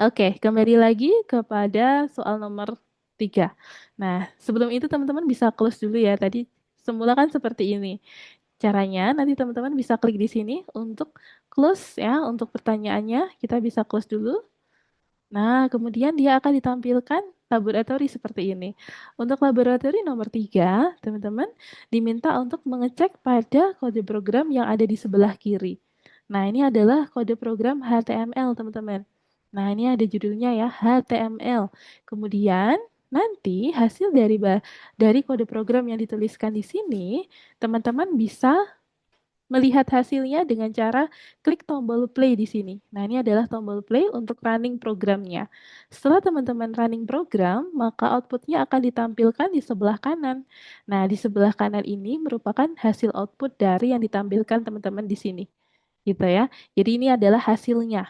Oke, kembali lagi kepada soal nomor 3. Nah, sebelum itu teman-teman bisa close dulu ya. Tadi semula kan seperti ini. Caranya nanti teman-teman bisa klik di sini untuk close ya, untuk pertanyaannya kita bisa close dulu. Nah, kemudian dia akan ditampilkan laboratori seperti ini. Untuk laboratori nomor 3, teman-teman diminta untuk mengecek pada kode program yang ada di sebelah kiri. Nah, ini adalah kode program HTML, teman-teman. Nah, ini ada judulnya ya, HTML. Kemudian nanti hasil dari kode program yang dituliskan di sini, teman-teman bisa melihat hasilnya dengan cara klik tombol play di sini. Nah, ini adalah tombol play untuk running programnya. Setelah teman-teman running program, maka outputnya akan ditampilkan di sebelah kanan. Nah, di sebelah kanan ini merupakan hasil output dari yang ditampilkan teman-teman di sini. Gitu ya. Jadi ini adalah hasilnya,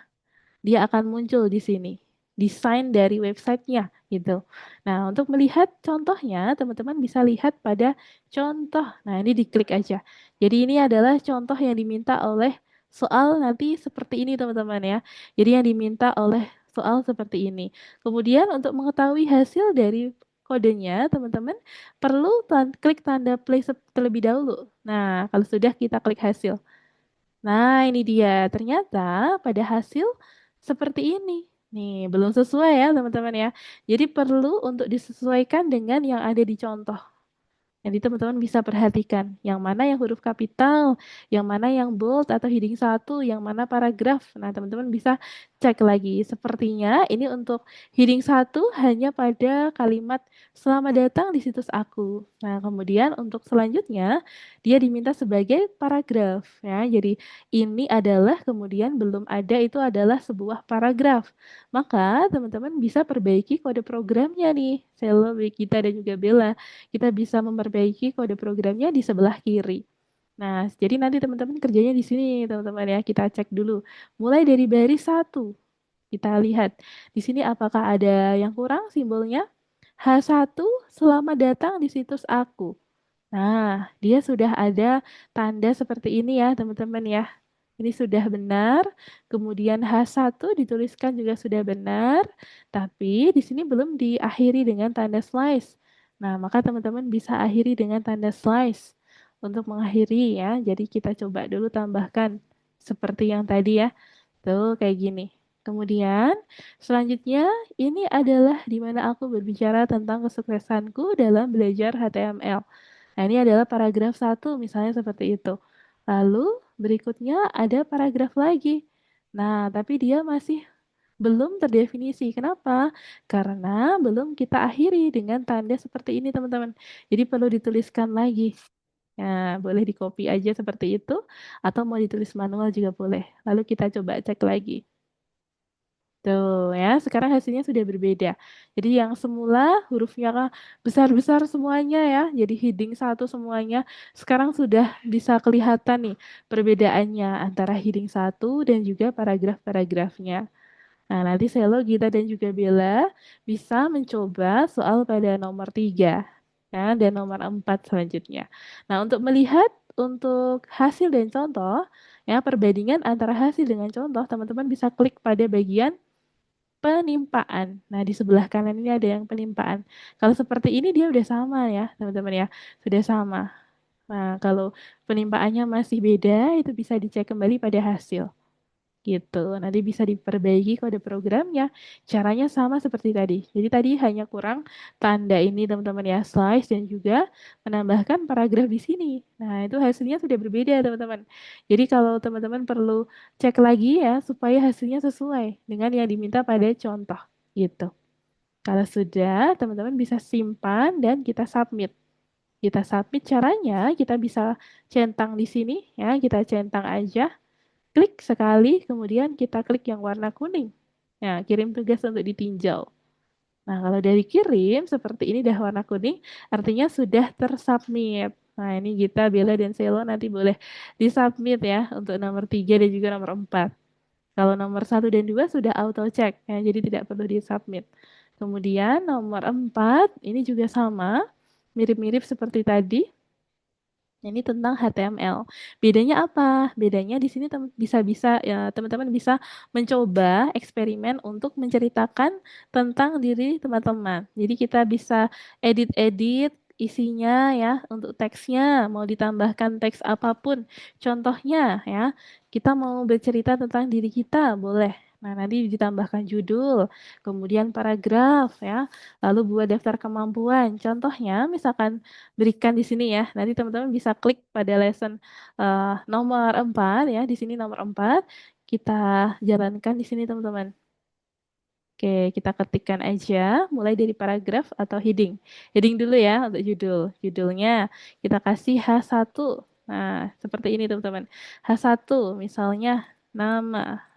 dia akan muncul di sini. Desain dari websitenya gitu. Nah, untuk melihat contohnya, teman-teman bisa lihat pada contoh. Nah, ini diklik aja. Jadi ini adalah contoh yang diminta oleh soal nanti seperti ini, teman-teman ya. Jadi yang diminta oleh soal seperti ini. Kemudian untuk mengetahui hasil dari kodenya, teman-teman perlu klik tanda play terlebih dahulu. Nah, kalau sudah kita klik hasil. Nah, ini dia. Ternyata pada hasil seperti ini. Nih, belum sesuai ya, teman-teman ya. Jadi perlu untuk disesuaikan dengan yang ada di contoh. Jadi teman-teman bisa perhatikan yang mana yang huruf kapital, yang mana yang bold atau heading satu, yang mana paragraf. Nah, teman-teman bisa cek lagi. Sepertinya ini untuk heading satu hanya pada kalimat selamat datang di situs aku. Nah, kemudian untuk selanjutnya dia diminta sebagai paragraf ya. Jadi ini adalah kemudian belum ada itu adalah sebuah paragraf. Maka teman-teman bisa perbaiki kode programnya nih. Selo, kita dan juga Bella kita bisa memperbaiki kode programnya di sebelah kiri. Nah, jadi nanti teman-teman kerjanya di sini, teman-teman ya. Kita cek dulu. Mulai dari baris satu. Kita lihat di sini apakah ada yang kurang simbolnya. H1 selamat datang di situs aku. Nah, dia sudah ada tanda seperti ini ya, teman-teman ya. Ini sudah benar. Kemudian H1 dituliskan juga sudah benar, tapi di sini belum diakhiri dengan tanda slice. Nah, maka teman-teman bisa akhiri dengan tanda slice untuk mengakhiri ya. Jadi kita coba dulu tambahkan seperti yang tadi ya. Tuh kayak gini. Kemudian selanjutnya ini adalah di mana aku berbicara tentang kesuksesanku dalam belajar HTML. Nah, ini adalah paragraf satu, misalnya seperti itu. Lalu berikutnya ada paragraf lagi. Nah, tapi dia masih belum terdefinisi. Kenapa? Karena belum kita akhiri dengan tanda seperti ini, teman-teman. Jadi perlu dituliskan lagi. Nah, boleh di copy aja seperti itu, atau mau ditulis manual juga boleh. Lalu kita coba cek lagi. Tuh ya, sekarang hasilnya sudah berbeda. Jadi yang semula hurufnya besar-besar semuanya ya, jadi heading satu semuanya. Sekarang sudah bisa kelihatan nih perbedaannya antara heading satu dan juga paragraf-paragrafnya. Nah, nanti Selo, Gita, dan juga Bella bisa mencoba soal pada nomor 3 ya, dan nomor 4 selanjutnya. Nah, untuk melihat untuk hasil dan contoh, ya perbandingan antara hasil dengan contoh, teman-teman bisa klik pada bagian penimpaan. Nah, di sebelah kanan ini ada yang penimpaan. Kalau seperti ini dia udah sama ya, teman-teman ya. Sudah sama. Nah, kalau penimpaannya masih beda, itu bisa dicek kembali pada hasil. Gitu. Nanti bisa diperbaiki kode programnya. Caranya sama seperti tadi. Jadi tadi hanya kurang tanda ini teman-teman ya, slice dan juga menambahkan paragraf di sini. Nah, itu hasilnya sudah berbeda teman-teman. Jadi kalau teman-teman perlu cek lagi ya supaya hasilnya sesuai dengan yang diminta pada contoh. Gitu. Kalau sudah, teman-teman bisa simpan dan kita submit. Kita submit caranya, kita bisa centang di sini ya, kita centang aja. Klik sekali, kemudian kita klik yang warna kuning. Nah, kirim tugas untuk ditinjau. Nah, kalau dari kirim, seperti ini dah warna kuning, artinya sudah tersubmit. Nah, ini Gita, Bella, dan Selo nanti boleh disubmit ya, untuk nomor 3 dan juga nomor 4. Kalau nomor 1 dan 2 sudah auto check, ya, jadi tidak perlu disubmit. Kemudian nomor 4, ini juga sama, mirip-mirip seperti tadi. Ini tentang HTML. Bedanya apa? Bedanya di sini bisa-bisa ya teman-teman bisa mencoba eksperimen untuk menceritakan tentang diri teman-teman. Jadi kita bisa edit-edit isinya ya untuk teksnya mau ditambahkan teks apapun. Contohnya ya, kita mau bercerita tentang diri kita, boleh. Nah, nanti ditambahkan judul, kemudian paragraf ya, lalu buat daftar kemampuan. Contohnya misalkan berikan di sini ya. Nanti teman-teman bisa klik pada lesson nomor 4 ya. Di sini nomor 4 kita jalankan di sini teman-teman. Oke, kita ketikkan aja mulai dari paragraf atau heading. Heading dulu ya untuk judul. Judulnya kita kasih H1. Nah, seperti ini teman-teman. H1 misalnya nama.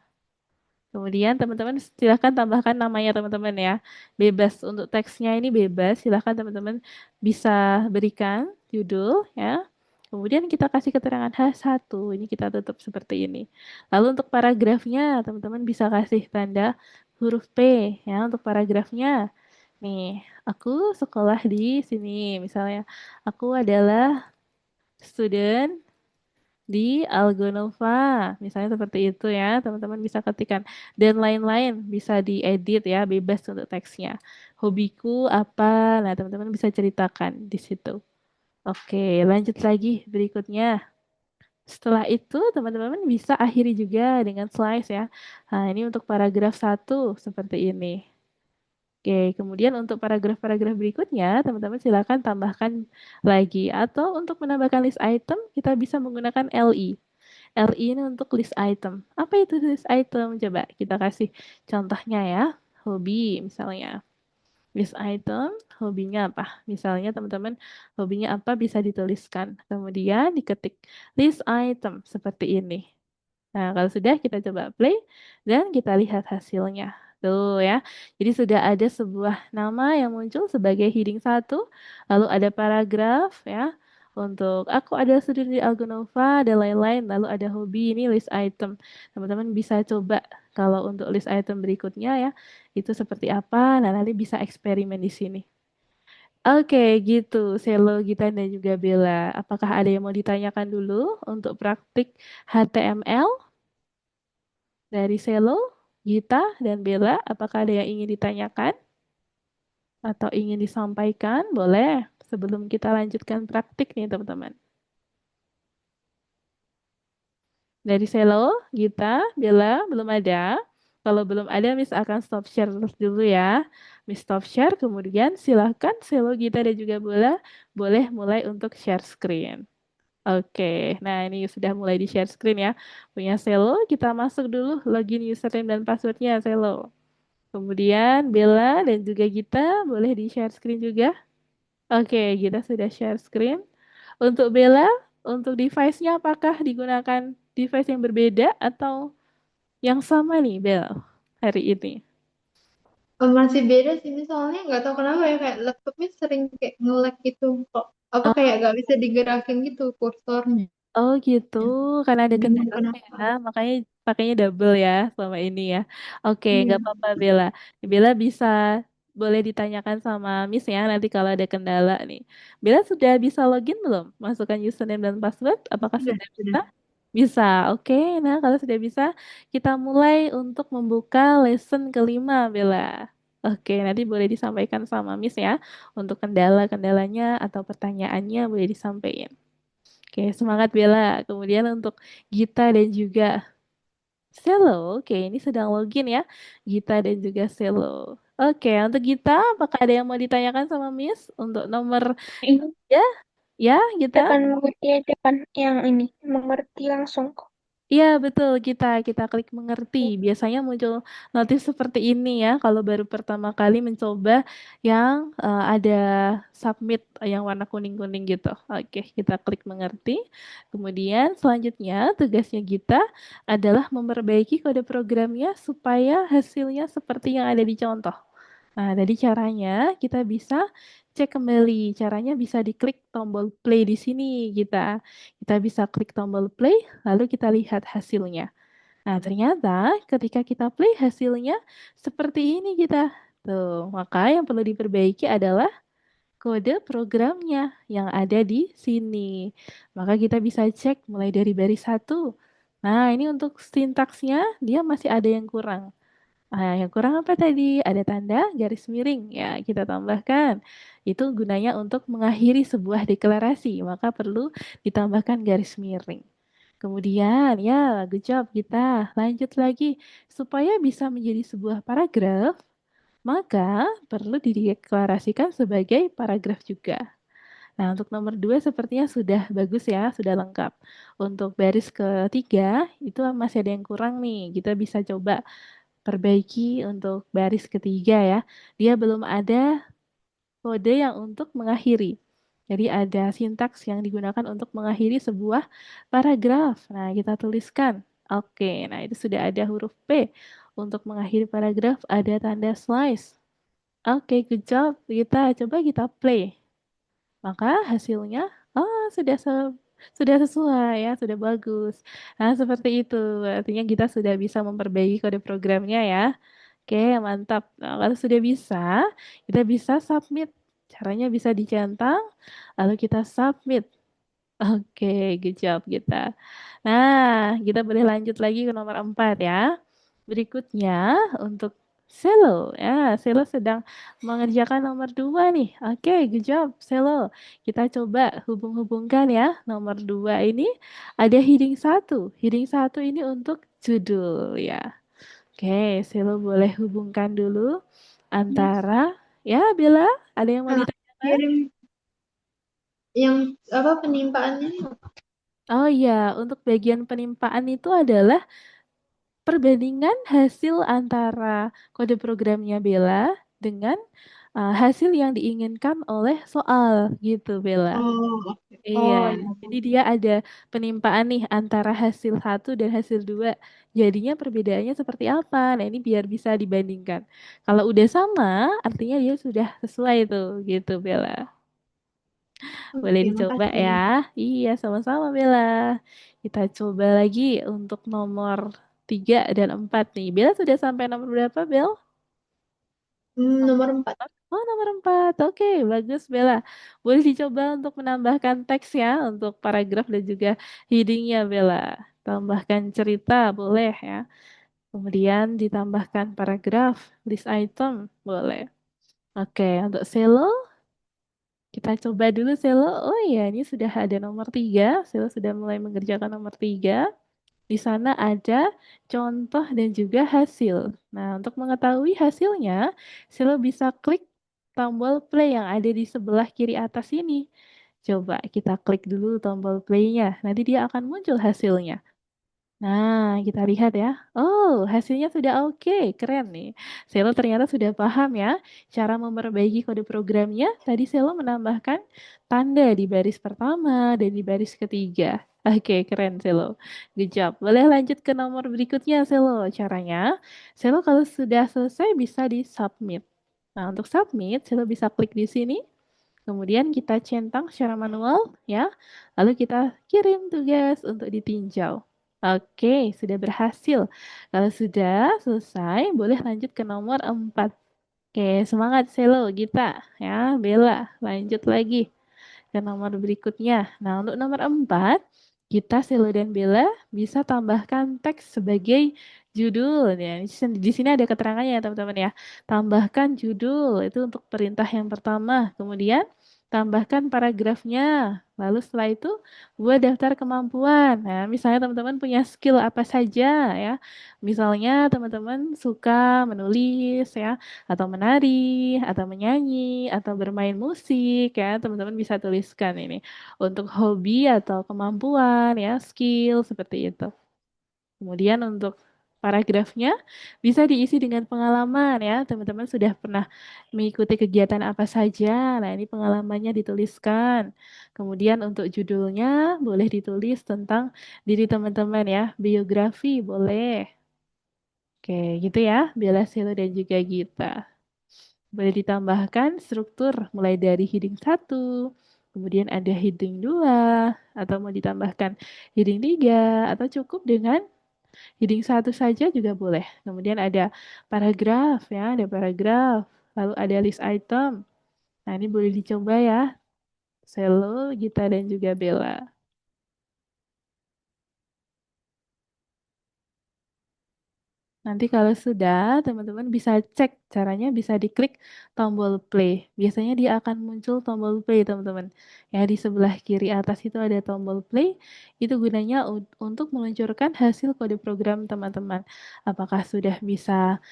Kemudian teman-teman silahkan tambahkan namanya teman-teman ya. Bebas untuk teksnya ini bebas. Silahkan teman-teman bisa berikan judul ya. Kemudian kita kasih keterangan H1. Ini kita tutup seperti ini. Lalu untuk paragrafnya teman-teman bisa kasih tanda huruf P ya untuk paragrafnya. Nih, aku sekolah di sini. Misalnya aku adalah student di Algonova, misalnya seperti itu ya, teman-teman bisa ketikkan. Dan lain-lain bisa diedit ya, bebas untuk teksnya. Hobiku apa? Nah, teman-teman bisa ceritakan di situ. Oke, lanjut lagi berikutnya. Setelah itu, teman-teman bisa akhiri juga dengan slice ya. Nah, ini untuk paragraf satu seperti ini. Oke, kemudian untuk paragraf-paragraf berikutnya, teman-teman silakan tambahkan lagi. Atau untuk menambahkan list item, kita bisa menggunakan LI. LI ini untuk list item. Apa itu list item? Coba kita kasih contohnya ya. Hobi misalnya. List item, hobinya apa? Misalnya teman-teman, hobinya apa bisa dituliskan. Kemudian diketik list item seperti ini. Nah, kalau sudah kita coba play dan kita lihat hasilnya. Tuh ya. Jadi sudah ada sebuah nama yang muncul sebagai heading satu, lalu ada paragraf ya. Untuk aku ada studi di Algonova dan lain-lain, lalu ada hobi ini list item. Teman-teman bisa coba kalau untuk list item berikutnya ya, itu seperti apa. Nah, nanti bisa eksperimen di sini. Oke, gitu. Selo, Gita, dan juga Bella. Apakah ada yang mau ditanyakan dulu untuk praktik HTML? Dari Selo, Gita, dan Bella, apakah ada yang ingin ditanyakan atau ingin disampaikan? Boleh sebelum kita lanjutkan praktik nih teman-teman. Dari Selo, Gita, Bella, belum ada. Kalau belum ada, Miss akan stop share dulu ya. Miss stop share, kemudian silahkan Selo, Gita, dan juga Bella boleh mulai untuk share screen. Oke, nah ini sudah mulai di share screen ya. Punya Selo, kita masuk dulu login username dan passwordnya Selo. Kemudian Bella dan juga Gita boleh di share screen juga. Oke, kita sudah share screen. Untuk Bella, untuk device-nya apakah digunakan device yang berbeda atau yang sama nih Bella hari ini? Masih beda sih, Miss. Soalnya nggak tahu kenapa ya, kayak laptopnya sering kayak nge-lag gitu kok. Apa kayak nggak bisa digerakin gitu kursornya. Oh gitu, karena ada Bingung kendala kenapa. ya, makanya pakainya double ya selama ini ya. Oke, nggak Iya. apa-apa Bella. Bella bisa boleh ditanyakan sama Miss ya nanti kalau ada kendala nih. Bella sudah bisa login belum? Masukkan username dan password, apakah Sudah, sudah sudah. bisa? Bisa, oke. Nah, kalau sudah bisa, kita mulai untuk membuka lesson kelima, Bella. Oke, nanti boleh disampaikan sama Miss ya. Untuk kendala-kendalanya atau pertanyaannya boleh disampaikan. Oke, semangat Bella. Kemudian untuk Gita dan juga Selo. Oke, ini sedang login ya. Gita dan juga Selo. Oke, untuk Gita, apakah ada yang mau ditanyakan sama Miss? Untuk nomor Ini ya, ya Gita? tekan mengerti ya, tekan yang ini mengerti langsung kok. Iya betul kita klik mengerti. Biasanya muncul notif seperti ini ya kalau baru pertama kali mencoba yang ada submit yang warna kuning-kuning gitu. Oke, kita klik mengerti. Kemudian selanjutnya tugasnya kita adalah memperbaiki kode programnya supaya hasilnya seperti yang ada di contoh. Nah, tadi caranya kita bisa cek kembali. Caranya bisa diklik tombol play di sini kita. Kita bisa klik tombol play lalu kita lihat hasilnya. Nah, ternyata ketika kita play hasilnya seperti ini kita. Tuh, maka yang perlu diperbaiki adalah kode programnya yang ada di sini. Maka kita bisa cek mulai dari baris satu. Nah, ini untuk sintaksnya dia masih ada yang kurang. Nah, yang kurang apa tadi? Ada tanda garis miring. Ya, kita tambahkan. Itu gunanya untuk mengakhiri sebuah deklarasi, maka perlu ditambahkan garis miring. Kemudian, ya, good job kita. Lanjut lagi. Supaya bisa menjadi sebuah paragraf, maka perlu dideklarasikan sebagai paragraf juga. Nah, untuk nomor dua sepertinya sudah bagus ya, sudah lengkap. Untuk baris ketiga, itu masih ada yang kurang nih. Kita bisa coba perbaiki untuk baris ketiga ya. Dia belum ada kode yang untuk mengakhiri. Jadi ada sintaks yang digunakan untuk mengakhiri sebuah paragraf. Nah, kita tuliskan. Oke, nah itu sudah ada huruf P. Untuk mengakhiri paragraf ada tanda slice. Oke, good job. Kita coba kita play. Maka hasilnya, oh sudah sesuai ya, sudah bagus. Nah, seperti itu. Artinya kita sudah bisa memperbaiki kode programnya ya. Oke, mantap. Nah, kalau sudah bisa, kita bisa submit. Caranya bisa dicentang, lalu kita submit. Oke, good job kita. Nah, kita boleh lanjut lagi ke nomor 4 ya. Berikutnya, untuk Selo. Ya, Selo sedang mengerjakan nomor 2 nih. Oke, good job, Selo. Kita coba hubung-hubungkan ya. Nomor 2 ini ada heading satu. Heading satu ini untuk judul ya. Oke, Selo boleh hubungkan dulu Miss, antara ya Bella, ada yang mau ah, ditanyakan? kirim yang apa penimpaannya nih? Oh iya, untuk bagian penimpaan itu adalah perbandingan hasil antara kode programnya Bella dengan hasil yang diinginkan oleh soal gitu Bella. Oh, oke. Iya, Oh, ya. jadi dia ada penimpaan nih antara hasil satu dan hasil dua. Jadinya perbedaannya seperti apa? Nah ini biar bisa dibandingkan. Kalau udah sama, artinya dia sudah sesuai tuh gitu Bella. Boleh Oke, dicoba makasih ya, ya. Miss. Iya, sama-sama Bella. Kita coba lagi untuk nomor 3 dan 4 nih. Bella sudah sampai nomor berapa, Bel? Nomor 4. Oh, nomor 4. Oke, bagus Bella. Boleh dicoba untuk menambahkan teks ya, untuk paragraf dan juga headingnya Bella. Tambahkan cerita, boleh ya. Kemudian ditambahkan paragraf, list item, boleh. Oke, untuk selo, kita coba dulu selo. Oh iya, ini sudah ada nomor 3. Selo sudah mulai mengerjakan nomor 3. Di sana ada contoh dan juga hasil. Nah, untuk mengetahui hasilnya, Silo bisa klik tombol play yang ada di sebelah kiri atas ini. Coba kita klik dulu tombol play-nya. Nanti dia akan muncul hasilnya. Nah, kita lihat ya. Oh, hasilnya sudah oke. Keren nih. Selo ternyata sudah paham ya cara memperbaiki kode programnya. Tadi Selo menambahkan tanda di baris pertama dan di baris ketiga. Oke, keren Selo. Good job. Boleh lanjut ke nomor berikutnya Selo. Caranya, Selo kalau sudah selesai bisa di submit. Nah, untuk submit, Selo bisa klik di sini. Kemudian kita centang secara manual ya. Lalu kita kirim tugas untuk ditinjau. Oke, sudah berhasil. Kalau sudah selesai, boleh lanjut ke nomor 4. Oke, semangat Selo, Gita, ya, Bella. Lanjut lagi ke nomor berikutnya. Nah, untuk nomor 4, kita Selo dan Bella bisa tambahkan teks sebagai judul ya. Di sini ada keterangannya ya, teman-teman ya. Tambahkan judul itu untuk perintah yang pertama. Kemudian tambahkan paragrafnya. Lalu setelah itu buat daftar kemampuan. Nah, misalnya teman-teman punya skill apa saja ya. Misalnya teman-teman suka menulis ya, atau menari, atau menyanyi, atau bermain musik ya, teman-teman bisa tuliskan ini untuk hobi atau kemampuan ya, skill seperti itu. Kemudian untuk paragrafnya bisa diisi dengan pengalaman ya, teman-teman sudah pernah mengikuti kegiatan apa saja. Nah, ini pengalamannya dituliskan. Kemudian untuk judulnya boleh ditulis tentang diri teman-teman ya, biografi boleh. Oke, gitu ya, Bella Silo dan juga Gita. Boleh ditambahkan struktur mulai dari heading satu, kemudian ada heading 2, atau mau ditambahkan heading 3, atau cukup dengan heading satu saja juga boleh. Kemudian ada paragraf ya, ada paragraf, lalu ada list item. Nah, ini boleh dicoba ya, Selo, Gita, dan juga Bella. Nanti kalau sudah, teman-teman bisa cek caranya bisa diklik tombol play. Biasanya dia akan muncul tombol play, teman-teman. Ya, di sebelah kiri atas itu ada tombol play. Itu gunanya untuk meluncurkan hasil kode program teman-teman. Apakah sudah bisa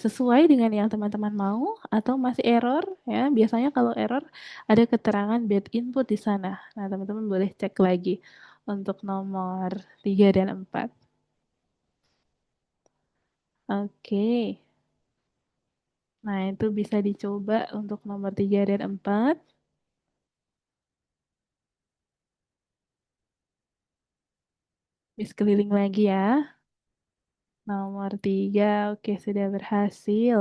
sesuai dengan yang teman-teman mau atau masih error? Ya, biasanya kalau error ada keterangan bad input di sana. Nah, teman-teman boleh cek lagi untuk nomor 3 dan 4. Oke. Nah, itu bisa dicoba untuk nomor 3 dan 4. Miss keliling lagi ya. Nomor 3, oke sudah berhasil.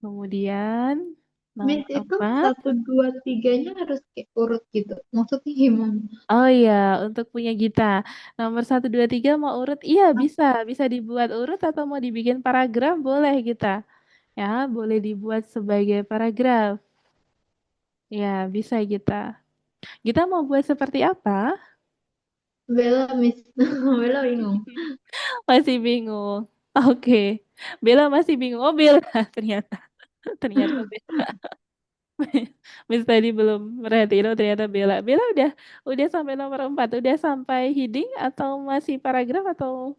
Kemudian Miss, nomor itu 4. 1, 2, 3-nya harus kayak urut gitu. Maksudnya gimana? Oh iya, untuk punya Gita. Nomor 1, 2, 3 mau urut? Iya Ah, bisa. Bisa dibuat urut atau mau dibikin paragraf? Boleh Gita. Ya, boleh dibuat sebagai paragraf. Ya, bisa Gita. Gita mau buat seperti apa? Bella, Miss. Bella bingung. Masih bingung. Oke. Bella masih bingung. Oh, Bella ternyata. Ternyata Bella. Miss tadi belum merhatiin, oh ternyata Bella. Bella udah sampai nomor 4, udah sampai heading atau masih paragraf atau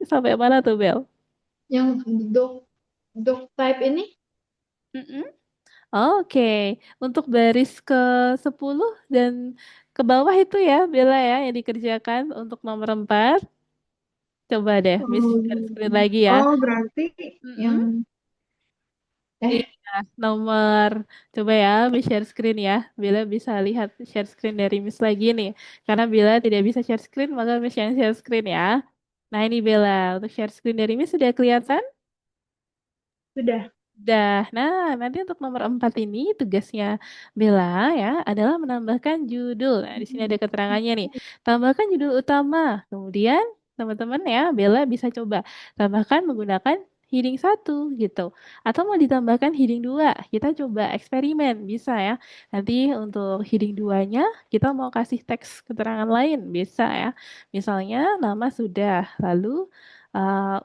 sampai mana tuh, Bel? Yang dog dog type ini Mm-mm. Oke, untuk baris ke 10 dan ke bawah itu ya, Bella ya, yang dikerjakan untuk nomor 4. Coba deh, Miss share screen oh, lagi ya. oh berarti yang Mm-mm. eh Iya, nomor, coba ya, Miss share screen ya. Bella bisa lihat share screen dari Miss lagi nih. Karena Bella tidak bisa share screen, maka Miss yang share screen ya. Nah ini Bella, untuk share screen dari Miss sudah kelihatan? sudah. Dah, nah nanti untuk nomor 4 ini tugasnya Bella ya adalah menambahkan judul. Nah di sini ada keterangannya nih. Tambahkan judul utama. Kemudian teman-teman ya Bella bisa coba tambahkan menggunakan heading 1 gitu. Atau mau ditambahkan heading 2. Kita coba eksperimen bisa ya. Nanti untuk heading 2-nya kita mau kasih teks keterangan lain bisa ya. Misalnya nama sudah, lalu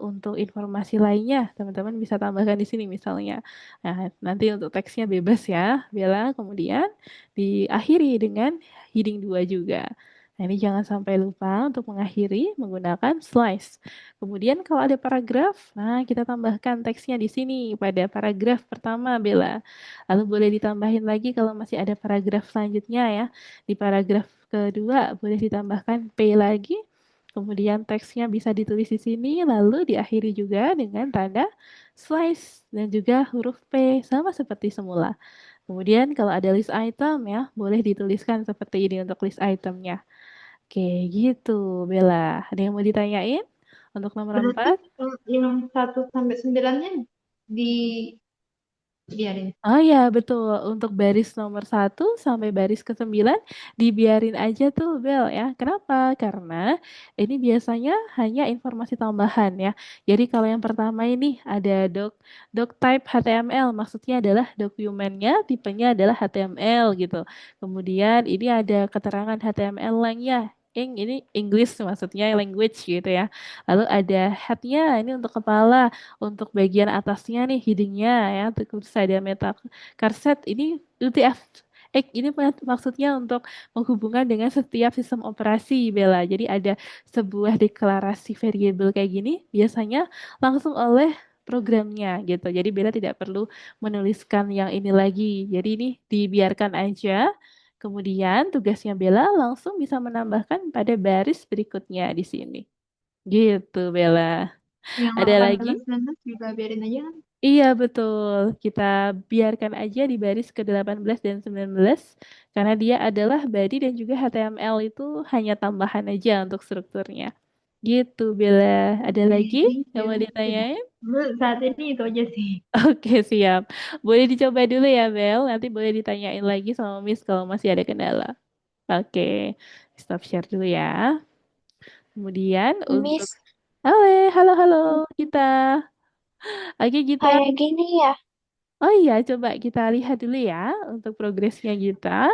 untuk informasi lainnya, teman-teman bisa tambahkan di sini misalnya. Nah, nanti untuk teksnya bebas ya, Bella. Kemudian diakhiri dengan heading 2 juga. Nah, ini jangan sampai lupa untuk mengakhiri menggunakan slice. Kemudian kalau ada paragraf, nah kita tambahkan teksnya di sini pada paragraf pertama, Bella. Lalu boleh ditambahin lagi kalau masih ada paragraf selanjutnya ya. Di paragraf kedua boleh ditambahkan P lagi. Kemudian teksnya bisa ditulis di sini, lalu diakhiri juga dengan tanda slice dan juga huruf P sama seperti semula. Kemudian kalau ada list item ya, boleh dituliskan seperti ini untuk list itemnya. Oke, gitu Bella. Ada yang mau ditanyain untuk nomor Berarti 4? yang 1 sampai 9-nya di biarin. Oh ya, betul. Untuk baris nomor 1 sampai baris ke 9 dibiarin aja tuh, Bel ya. Kenapa? Karena ini biasanya hanya informasi tambahan ya. Jadi kalau yang pertama ini ada doc type HTML, maksudnya adalah dokumennya tipenya adalah HTML gitu. Kemudian ini ada keterangan HTML lainnya. Ini English maksudnya language gitu ya. Lalu ada headnya ini untuk kepala. Untuk bagian atasnya nih headingnya ya, terus ada meta karset ini UTF. Ini maksudnya untuk menghubungkan dengan setiap sistem operasi, Bella. Jadi ada sebuah deklarasi variabel kayak gini, biasanya langsung oleh programnya gitu. Jadi Bella tidak perlu menuliskan yang ini lagi. Jadi ini dibiarkan aja. Kemudian tugasnya Bella langsung bisa menambahkan pada baris berikutnya di sini. Gitu, Bella. Yang Ada lagi? 18 19 juga biarin aja kan. Iya betul, kita biarkan aja di baris ke 18 dan 19 karena dia adalah body dan juga HTML itu hanya tambahan aja untuk strukturnya. Gitu Bella, ada Oke, lagi thank yang you. mau Sudah. ditanyain? Saat ini itu aja sih. Oke siap, boleh dicoba dulu ya Bel, nanti boleh ditanyain lagi sama Miss kalau masih ada kendala. Oke, stop share dulu ya. Kemudian untuk, Miss, halo halo kita, oke kita. kayak gini ya. Oh iya, coba kita lihat dulu ya untuk progresnya kita.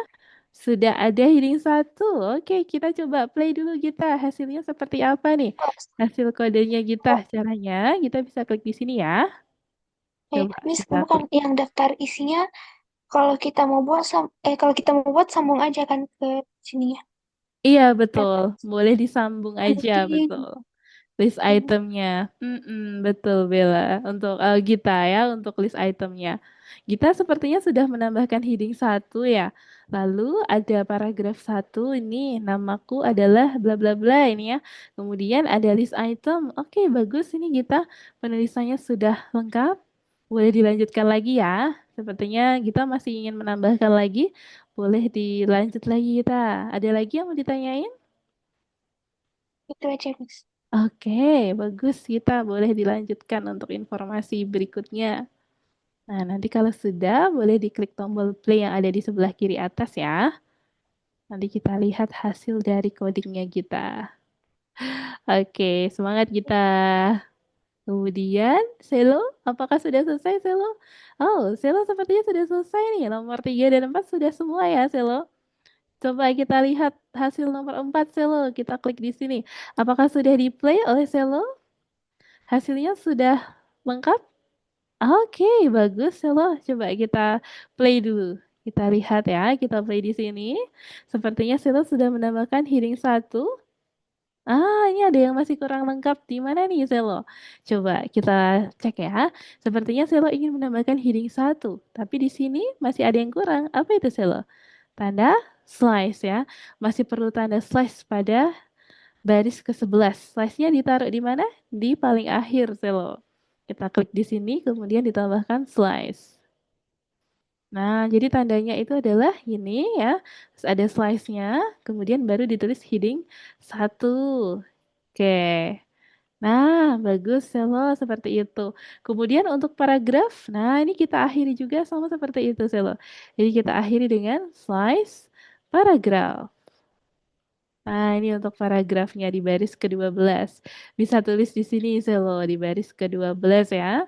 Sudah ada heading 1. Oke, kita coba play dulu kita. Hasilnya seperti apa nih? Hasil kodenya kita. Oh, Caranya kita bisa klik di sini ya. Coba Miss, kita bukan klik. yang daftar isinya. Kalau kita mau buat sambung aja kan ke sini ya. Iya, betul. Daftar. Boleh disambung aja, Berarti betul. List gitu. itemnya. Betul Bella. Untuk Gita ya, untuk list itemnya. Gita sepertinya sudah menambahkan heading 1 ya. Lalu ada paragraf 1 ini namaku adalah bla bla bla ini ya. Kemudian ada list item. Oke, bagus ini Gita. Penulisannya sudah lengkap. Boleh dilanjutkan lagi ya. Sepertinya Gita masih ingin menambahkan lagi. Boleh dilanjut lagi Gita. Ada lagi yang mau ditanyain? Itu aja, Miss. Oke, bagus. Kita boleh dilanjutkan untuk informasi berikutnya. Nah, nanti kalau sudah, boleh diklik tombol play yang ada di sebelah kiri atas ya. Nanti kita lihat hasil dari codingnya kita. Oke, semangat kita. Kemudian, Selo, apakah sudah selesai, Selo? Oh, Selo sepertinya sudah selesai nih. Nomor 3 dan 4 sudah semua ya, Selo. Coba kita lihat hasil nomor 4, Selo. Kita klik di sini. Apakah sudah di play oleh Selo? Hasilnya sudah. Lengkap? Oke, bagus. Selo. Coba kita play dulu. Kita lihat ya, kita play di sini. Sepertinya Selo sudah menambahkan heading satu. Ini ada yang masih kurang lengkap. Di mana nih, Selo? Coba kita cek ya. Sepertinya Selo ingin menambahkan heading satu. Tapi di sini masih ada yang kurang. Apa itu, Selo? Tanda slice ya. Masih perlu tanda slice pada baris ke-11. Slice-nya ditaruh di mana? Di paling akhir, Selo. Kita klik di sini, kemudian ditambahkan slice. Nah, jadi tandanya itu adalah ini ya. Terus ada slice-nya, kemudian baru ditulis heading satu. Oke. Nah, bagus, Selo, seperti itu. Kemudian untuk paragraf, nah ini kita akhiri juga sama seperti itu, Selo. Jadi kita akhiri dengan slice paragraf. Nah, ini untuk paragrafnya di baris ke-12. Bisa tulis di sini, Selo, di baris ke-12 ya.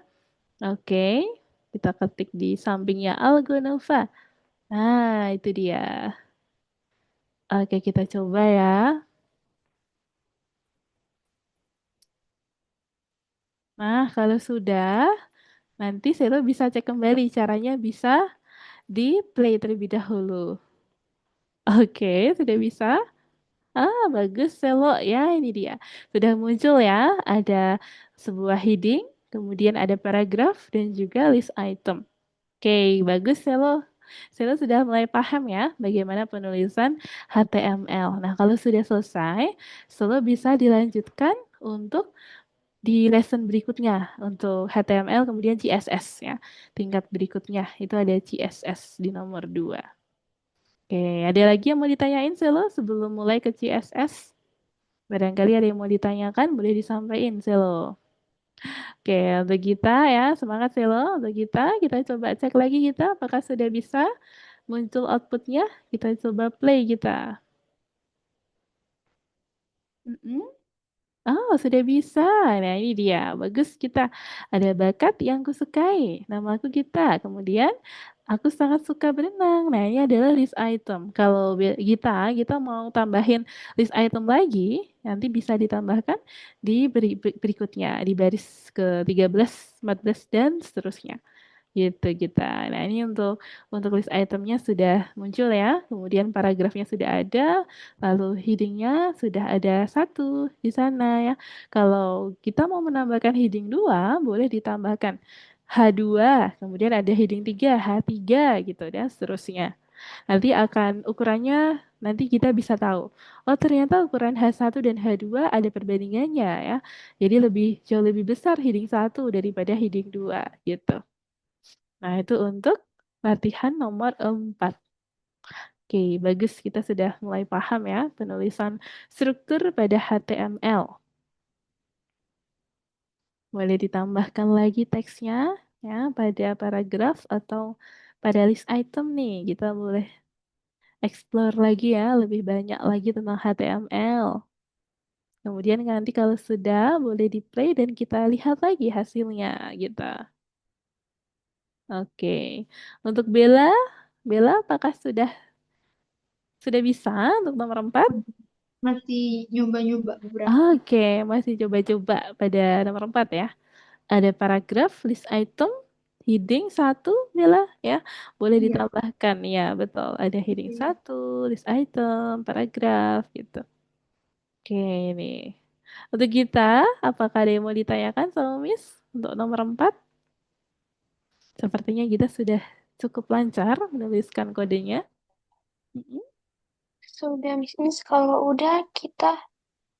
Oke, kita ketik di sampingnya Algonova. Nah, itu dia. Oke, kita coba ya. Nah, kalau sudah, nanti Selo bisa cek kembali. Caranya bisa di play terlebih dahulu. Oke, sudah bisa? Bagus, Selo. Ya, ini dia. Sudah muncul ya. Ada sebuah heading, kemudian ada paragraf, dan juga list item. Oke, bagus, Selo. Selo sudah mulai paham ya bagaimana penulisan HTML. Nah, kalau sudah selesai, Selo bisa dilanjutkan untuk di lesson berikutnya untuk HTML kemudian CSS ya. Tingkat berikutnya itu ada CSS di nomor 2. Oke, ada lagi yang mau ditanyain Selo sebelum mulai ke CSS? Barangkali ada yang mau ditanyakan, boleh disampaikan Selo. Oke, untuk kita ya, semangat Selo. Untuk kita coba cek lagi kita apakah sudah bisa muncul outputnya. Kita coba play kita. Mm-mm. Oh, sudah bisa. Nah, ini dia. Bagus kita. Ada bakat yang kusukai. Nama aku Gita. Kemudian, aku sangat suka berenang. Nah, ini adalah list item. Kalau kita mau tambahin list item lagi, nanti bisa ditambahkan di berikutnya, di baris ke-13, 14, dan seterusnya. Gitu kita. Nah, ini untuk list itemnya sudah muncul ya. Kemudian paragrafnya sudah ada, lalu headingnya sudah ada satu di sana ya. Kalau kita mau menambahkan heading 2, boleh ditambahkan H2, kemudian ada heading 3, H3 gitu dan seterusnya. Nanti akan ukurannya nanti kita bisa tahu. Oh, ternyata ukuran H1 dan H2 ada perbandingannya ya. Jadi jauh lebih besar heading 1 daripada heading 2 gitu. Nah, itu untuk latihan nomor 4. Oke, bagus kita sudah mulai paham ya penulisan struktur pada HTML. Boleh ditambahkan lagi teksnya ya pada paragraf atau pada list item nih. Kita boleh explore lagi ya lebih banyak lagi tentang HTML. Kemudian nanti kalau sudah boleh di play dan kita lihat lagi hasilnya gitu. Oke. Untuk Bella, Bella apakah sudah bisa untuk nomor 4? Masih nyoba-nyoba beberapa. Oke, masih coba-coba pada nomor 4 ya. Ada paragraf, list item, heading satu, Bella ya. Boleh Iya. ditambahkan ya, betul. Ada heading Oke. satu, list item, paragraf gitu. Oke, ini. Untuk kita, apakah ada yang mau ditanyakan sama Miss untuk nomor 4? Sepertinya kita sudah cukup lancar menuliskan kodenya. Mm-mm. Sudah, Miss. Kalau udah kita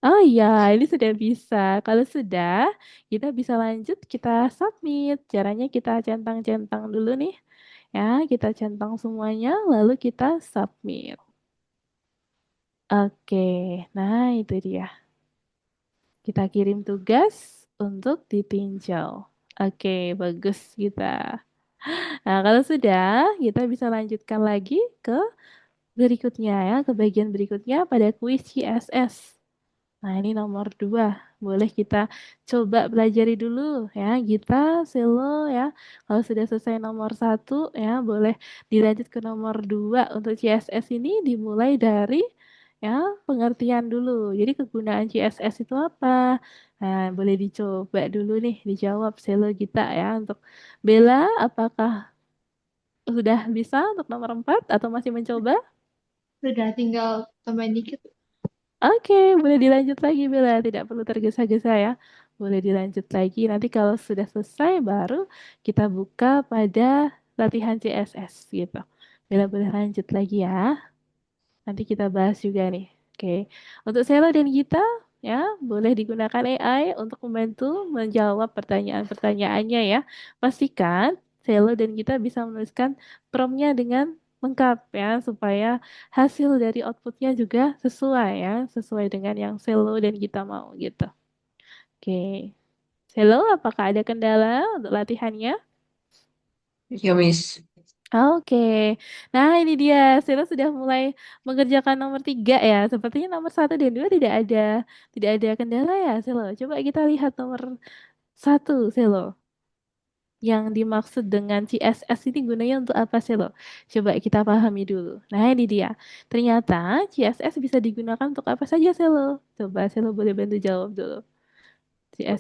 Oh iya, ini sudah bisa. Kalau sudah, kita bisa lanjut, kita submit. Caranya kita centang-centang dulu nih. Ya, kita centang semuanya, lalu kita submit. Oke, nah itu dia. Kita kirim tugas untuk ditinjau. Oke, bagus kita. Nah, kalau sudah, kita bisa lanjutkan lagi ke berikutnya ya, ke bagian berikutnya pada kuis CSS. Nah, ini nomor 2. Boleh kita coba pelajari dulu ya, Gita, Selo ya. Kalau sudah selesai nomor 1 ya, boleh dilanjut ke nomor 2. Untuk CSS ini dimulai dari ya, pengertian dulu. Jadi kegunaan CSS itu apa? Nah, boleh dicoba dulu nih, dijawab Selo Gita ya untuk Bella, apakah sudah bisa untuk nomor 4 atau masih mencoba? Udah tinggal tambahin dikit. Oke, boleh dilanjut lagi Bella, tidak perlu tergesa-gesa ya. Boleh dilanjut lagi. Nanti kalau sudah selesai baru kita buka pada latihan CSS gitu. Bella boleh lanjut lagi ya. Nanti kita bahas juga nih. Oke. Untuk Sela dan Gita ya, boleh digunakan AI untuk membantu menjawab pertanyaan-pertanyaannya ya. Pastikan Sela dan Gita bisa menuliskan promptnya dengan lengkap ya, supaya hasil dari outputnya juga sesuai ya, sesuai dengan yang Selo dan Gita mau gitu. Oke. Selo, apakah ada kendala untuk latihannya? Ya, Miss. Oke, nah ini dia. Sila sudah mulai mengerjakan nomor 3 ya. Sepertinya nomor 1 dan 2 tidak ada kendala ya, Silo. Coba kita lihat nomor 1, Silo. Yang dimaksud dengan CSS ini gunanya untuk apa, Silo? Coba kita pahami dulu. Nah ini dia. Ternyata CSS bisa digunakan untuk apa saja, Silo? Coba Silo boleh bantu jawab dulu.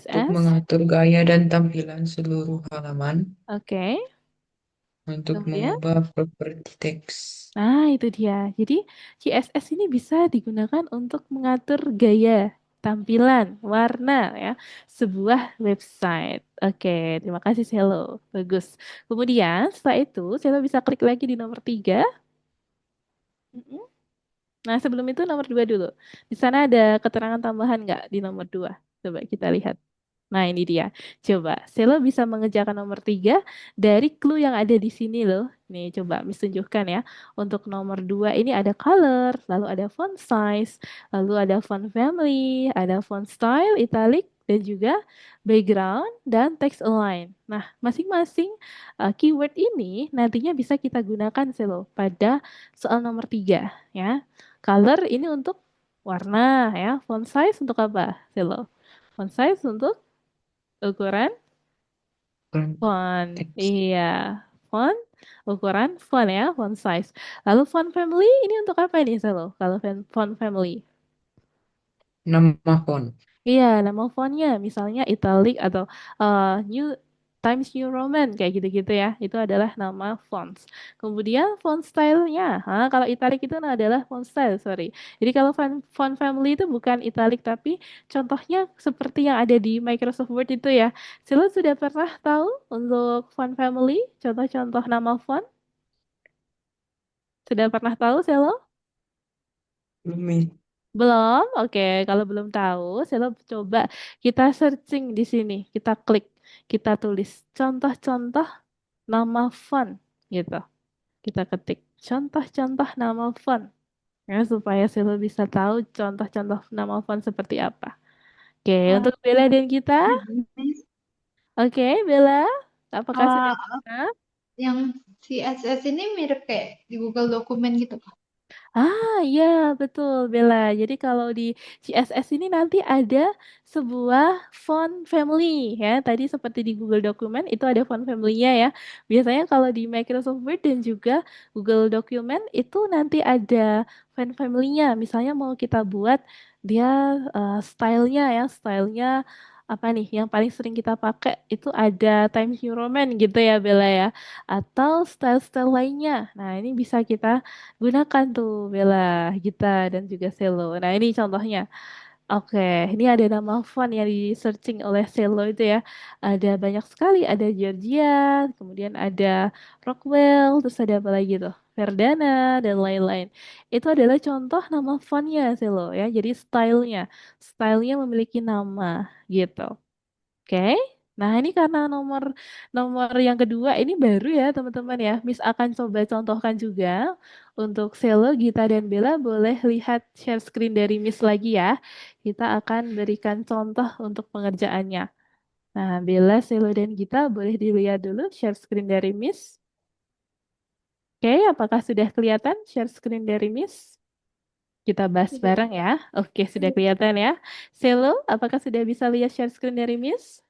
Untuk CSS, mengatur gaya dan tampilan seluruh halaman, oke. untuk Kemudian mengubah properti teks. nah, itu dia. Jadi, CSS ini bisa digunakan untuk mengatur gaya, tampilan, warna ya, sebuah website. Oke, terima kasih Selo. Bagus. Kemudian, setelah itu, Selo bisa klik lagi di nomor 3. Mm-mm. Nah, sebelum itu nomor 2 dulu. Di sana ada keterangan tambahan nggak di nomor 2? Coba kita lihat. Nah, ini dia. Coba, Selo bisa mengerjakan nomor 3 dari clue yang ada di sini loh. Nih, coba Miss tunjukkan ya. Untuk nomor 2 ini ada color, lalu ada font size, lalu ada font family, ada font style, italic, dan juga background dan text align. Nah, masing-masing keyword ini nantinya bisa kita gunakan Selo pada soal nomor 3 ya. Color ini untuk warna ya. Font size untuk apa, Selo? Font size untuk ukuran Bukan font. teks. Iya, font, ukuran font ya, font size. Lalu font family ini untuk apa ini, Selo? Kalau font family? Nama font. Iya, nama fontnya misalnya italic atau New Times New Roman kayak gitu-gitu ya. Itu adalah nama fonts. Kemudian font stylenya, kalau italic itu adalah font style, sorry. Jadi kalau font family itu bukan italic tapi contohnya seperti yang ada di Microsoft Word itu ya. Silo sudah pernah tahu untuk font family, contoh-contoh nama font? Sudah pernah tahu, Silo? Belum, Miss. Belum? Oke, kalau belum tahu, saya coba kita searching di sini, kita klik, kita tulis contoh-contoh nama font gitu. Kita ketik contoh-contoh nama font ya supaya saya bisa tahu contoh-contoh nama font seperti apa. Oke, Oh, untuk Bella dan kita, Miss, oke, Bella, apakah sudah uh, bisa? yang CSS ini mirip kayak di Google Dokumen gitu. Iya betul Bella. Jadi kalau di CSS ini nanti ada sebuah font family ya. Tadi seperti di Google Document itu ada font family-nya ya. Biasanya kalau di Microsoft Word dan juga Google Document itu nanti ada font family-nya. Misalnya mau kita buat dia stylenya ya, stylenya apa nih yang paling sering kita pakai itu ada Times New Roman gitu ya Bella ya. Atau style-style lainnya. Nah ini bisa kita gunakan tuh Bella, Gita, dan juga Selo. Nah, ini contohnya. Oke, ini ada nama font yang di searching oleh Selo itu ya. Ada banyak sekali, ada Georgia, kemudian ada Rockwell, terus ada apa lagi tuh? Verdana, dan lain-lain. Itu adalah contoh nama fontnya Selo ya. Jadi stylenya, stylenya memiliki nama gitu. Oke. Nah, ini karena nomor nomor yang kedua ini baru ya, teman-teman ya. Miss akan coba contohkan juga untuk Selo, Gita, dan Bella boleh lihat share screen dari Miss lagi ya. Kita akan berikan contoh untuk pengerjaannya. Nah, Bella, Selo, dan Gita boleh dilihat dulu share screen dari Miss. Oke, apakah sudah kelihatan share screen dari Miss? Kita bahas Sudah. bareng ya. Oke, sudah kelihatan ya. Selo, apakah sudah bisa lihat share screen dari Miss?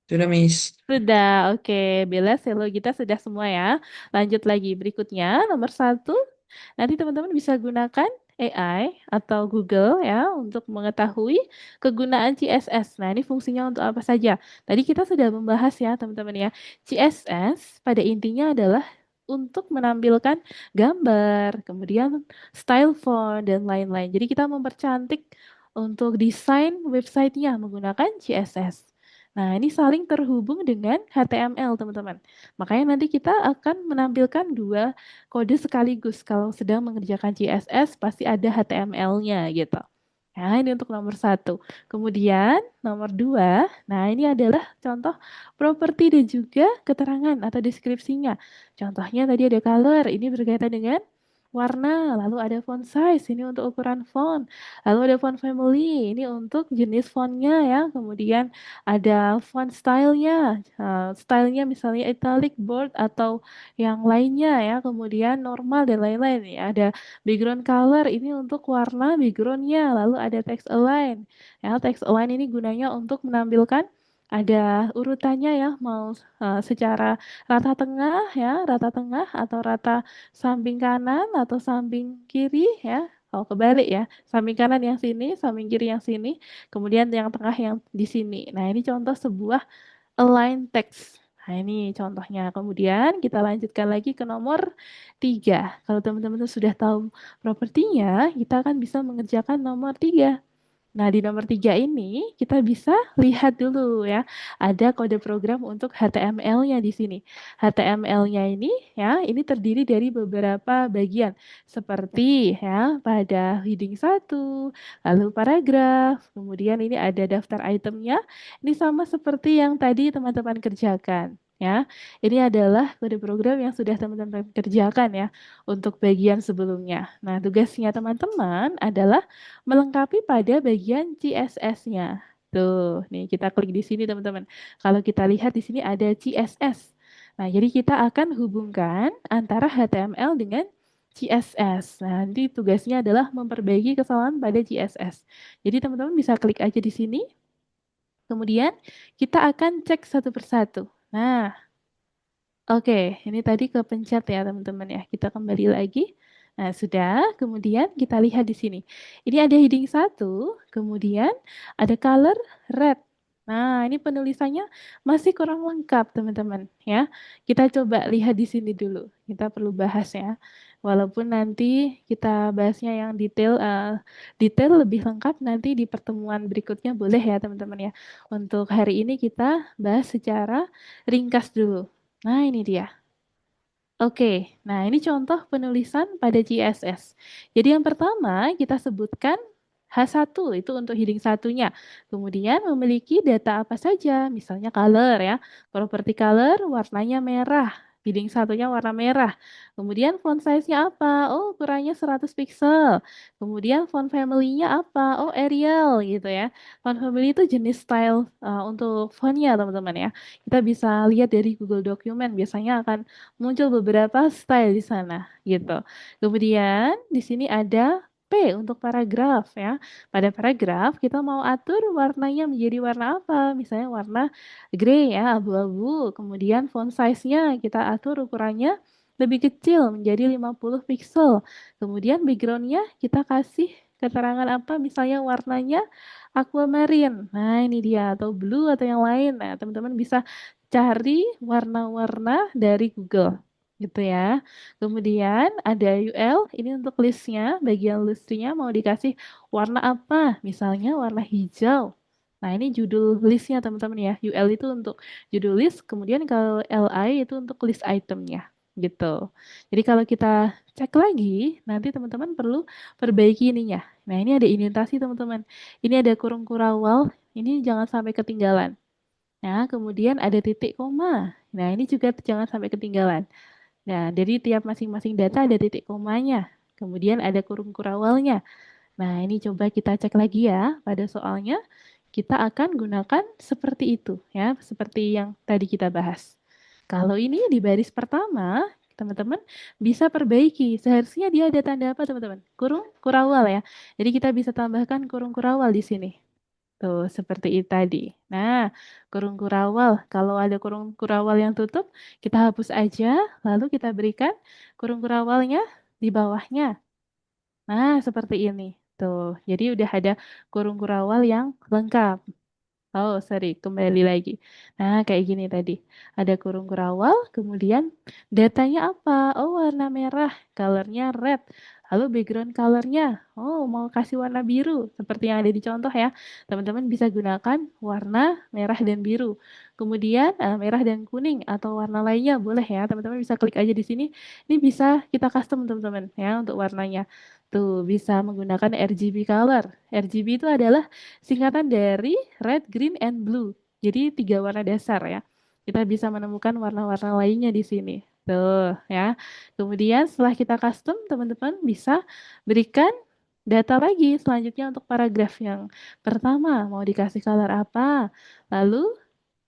Sudah, Miss. Sudah, oke. Bella, Selo, kita sudah semua ya. Lanjut lagi. Berikutnya, nomor 1. Nanti teman-teman bisa gunakan AI atau Google ya untuk mengetahui kegunaan CSS. Nah, ini fungsinya untuk apa saja? Tadi kita sudah membahas ya, teman-teman ya. CSS pada intinya adalah untuk menampilkan gambar, kemudian style font dan lain-lain. Jadi kita mempercantik untuk desain websitenya menggunakan CSS. Nah, ini saling terhubung dengan HTML, teman-teman. Makanya nanti kita akan menampilkan dua kode sekaligus. Kalau sedang mengerjakan CSS, pasti ada HTML-nya gitu. Nah, ini untuk nomor satu. Kemudian nomor dua, nah ini adalah contoh properti dan juga keterangan atau deskripsinya. Contohnya tadi ada color, ini berkaitan dengan warna, lalu ada font size, ini untuk ukuran font, lalu ada font family, ini untuk jenis fontnya ya, kemudian ada font stylenya, stylenya misalnya italic, bold, atau yang lainnya ya, kemudian normal dan lain-lain ya, ada background color ini untuk warna backgroundnya, lalu ada text align. Ya, text align ini gunanya untuk menampilkan ada urutannya ya, mau secara rata tengah ya, rata tengah atau rata samping kanan atau samping kiri ya. Oh, kebalik ya. Samping kanan yang sini, samping kiri yang sini, kemudian yang tengah yang di sini. Nah, ini contoh sebuah align text. Nah, ini contohnya. Kemudian kita lanjutkan lagi ke nomor 3. Kalau teman-teman sudah tahu propertinya, kita akan bisa mengerjakan nomor 3. Nah, di nomor 3 ini kita bisa lihat dulu ya, ada kode program untuk HTML-nya di sini. HTML-nya ini ya, ini terdiri dari beberapa bagian seperti ya, pada heading 1, lalu paragraf, kemudian ini ada daftar itemnya. Ini sama seperti yang tadi teman-teman kerjakan. Ya, ini adalah kode program yang sudah teman-teman kerjakan ya untuk bagian sebelumnya. Nah, tugasnya teman-teman adalah melengkapi pada bagian CSS-nya. Tuh, nih kita klik di sini teman-teman. Kalau kita lihat di sini ada CSS. Nah, jadi kita akan hubungkan antara HTML dengan CSS. Nah, nanti tugasnya adalah memperbaiki kesalahan pada CSS. Jadi teman-teman bisa klik aja di sini. Kemudian kita akan cek satu persatu. Nah, oke, ini tadi kepencet ya teman-teman ya. Kita kembali lagi. Nah, sudah. Kemudian kita lihat di sini. Ini ada heading 1, kemudian ada color red. Nah, ini penulisannya masih kurang lengkap, teman-teman ya. Kita coba lihat di sini dulu. Kita perlu bahas ya. Walaupun nanti kita bahasnya yang detail detail lebih lengkap nanti di pertemuan berikutnya boleh ya, teman-teman ya. Untuk hari ini kita bahas secara ringkas dulu. Nah, ini dia. Oke, nah ini contoh penulisan pada CSS. Jadi yang pertama kita sebutkan H1 itu untuk heading satunya. Kemudian memiliki data apa saja, misalnya color ya. Properti color warnanya merah. Heading satunya warna merah. Kemudian font size-nya apa? Oh, ukurannya 100 pixel. Kemudian font family-nya apa? Oh, Arial gitu ya. Font family itu jenis style untuk fontnya teman-teman ya. Kita bisa lihat dari Google Document biasanya akan muncul beberapa style di sana gitu. Kemudian di sini ada P untuk paragraf ya. Pada paragraf kita mau atur warnanya menjadi warna apa? Misalnya warna grey ya, abu-abu. Kemudian font size-nya kita atur ukurannya lebih kecil menjadi 50 pixel. Kemudian background-nya kita kasih keterangan apa? Misalnya warnanya aquamarine. Nah, ini dia atau blue atau yang lain. Nah, teman-teman bisa cari warna-warna dari Google gitu ya. Kemudian ada UL, ini untuk listnya, bagian listnya mau dikasih warna apa? Misalnya warna hijau. Nah, ini judul listnya teman-teman ya. UL itu untuk judul list, kemudian kalau LI itu untuk list itemnya gitu. Jadi kalau kita cek lagi, nanti teman-teman perlu perbaiki ininya. Nah, ini ada indentasi teman-teman. Ini ada kurung kurawal, ini jangan sampai ketinggalan. Nah, kemudian ada titik koma. Nah, ini juga jangan sampai ketinggalan. Nah, dari tiap masing-masing data ada titik komanya. Kemudian ada kurung kurawalnya. Nah, ini coba kita cek lagi ya pada soalnya. Kita akan gunakan seperti itu ya, seperti yang tadi kita bahas. Kalau ini di baris pertama, teman-teman bisa perbaiki. Seharusnya dia ada tanda apa, teman-teman? Kurung kurawal ya. Jadi kita bisa tambahkan kurung kurawal di sini. Tuh, seperti itu tadi. Nah, kurung kurawal. Kalau ada kurung kurawal yang tutup, kita hapus aja, lalu kita berikan kurung kurawalnya di bawahnya. Nah, seperti ini. Tuh, jadi udah ada kurung kurawal yang lengkap. Oh, sorry, kembali lagi. Nah, kayak gini tadi. Ada kurung kurawal, kemudian datanya apa? Oh, warna merah, colornya red. Lalu background colornya, oh mau kasih warna biru, seperti yang ada di contoh ya. Teman-teman bisa gunakan warna merah dan biru. Kemudian merah dan kuning atau warna lainnya boleh ya. Teman-teman bisa klik aja di sini. Ini bisa kita custom teman-teman ya untuk warnanya. Tuh, bisa menggunakan RGB color. RGB itu adalah singkatan dari red, green, and blue. Jadi tiga warna dasar ya. Kita bisa menemukan warna-warna lainnya di sini. Tuh ya. Kemudian setelah kita custom, teman-teman bisa berikan data lagi selanjutnya untuk paragraf yang pertama mau dikasih color apa. Lalu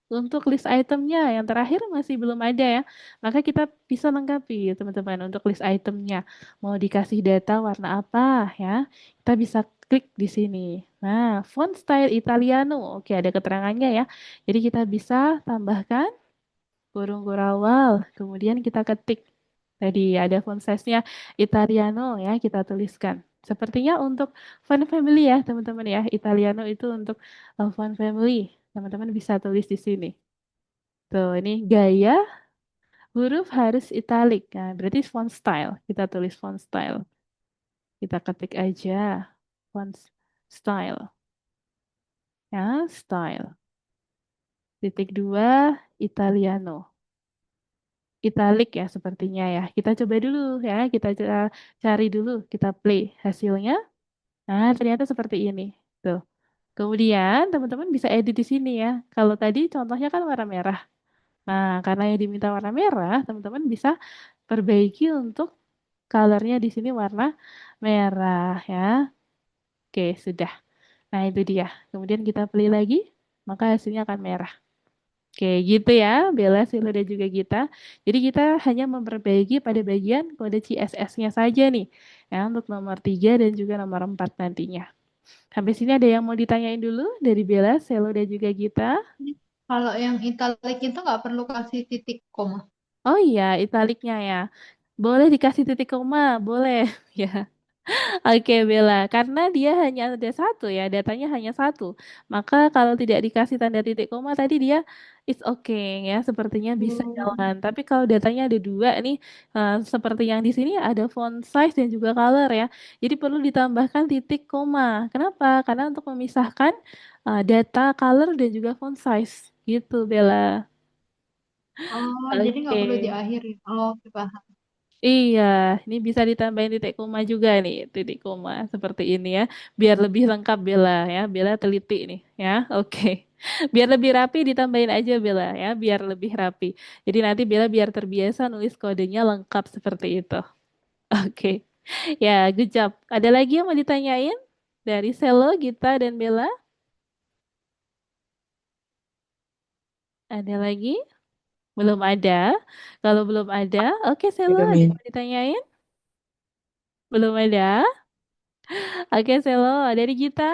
untuk list itemnya yang terakhir masih belum ada ya. Maka kita bisa lengkapi teman-teman untuk list itemnya. Mau dikasih data warna apa ya. Kita bisa klik di sini. Nah, font style Italiano. Oke, ada keterangannya ya. Jadi kita bisa tambahkan burung gurawal. Kemudian kita ketik. Tadi ada font size-nya Italiano ya, kita tuliskan. Sepertinya untuk font family ya, teman-teman ya. Italiano itu untuk font family. Teman-teman bisa tulis di sini. Tuh, ini gaya huruf harus italic. Nah, berarti font style. Kita tulis font style. Kita ketik aja font style. Ya, style. Titik dua, Italiano. Italic ya sepertinya ya. Kita coba dulu ya. Kita cari dulu. Kita play hasilnya. Nah, ternyata seperti ini. Tuh. Kemudian teman-teman bisa edit di sini ya. Kalau tadi contohnya kan warna merah. Nah, karena yang diminta warna merah, teman-teman bisa perbaiki untuk colornya di sini warna merah ya. Oke, sudah. Nah, itu dia. Kemudian kita pilih lagi, maka hasilnya akan merah. Oke, gitu ya, Bella, Silo, dan juga kita. Jadi kita hanya memperbaiki pada bagian kode CSS-nya saja nih. Ya, untuk nomor 3 dan juga nomor 4 nantinya. Sampai sini ada yang mau ditanyain dulu dari Bella, Selo, dan juga Gita? Kalau yang italic itu nggak perlu kasih titik koma. Oh iya, italiknya ya. Boleh dikasih titik koma, boleh. Ya. Oke Bella, karena dia hanya ada satu ya, datanya hanya satu. Maka kalau tidak dikasih tanda titik koma tadi dia it's okay ya, sepertinya bisa Hmm. jalan. Tapi kalau datanya ada dua nih, seperti yang di sini ada font size dan juga color ya. Jadi perlu ditambahkan titik koma. Kenapa? Karena untuk memisahkan data color dan juga font size. Gitu Bella. Oh, jadi nggak perlu Oke. diakhiri. Oh, oke, paham. Iya, ini bisa ditambahin titik koma juga nih, titik koma seperti ini ya, biar lebih lengkap Bella ya, Bella teliti nih ya, oke. Biar lebih rapi ditambahin aja Bella ya, biar lebih rapi. Jadi nanti Bella biar terbiasa nulis kodenya lengkap seperti itu. Oke, ya good job. Ada lagi yang mau ditanyain dari Selo, Gita, dan Bella? Ada lagi? Belum ada. Kalau belum ada, oke Selo, Udah, ada yang Miss. mau ditanyain? Belum ada? Oke Selo, dari Gita?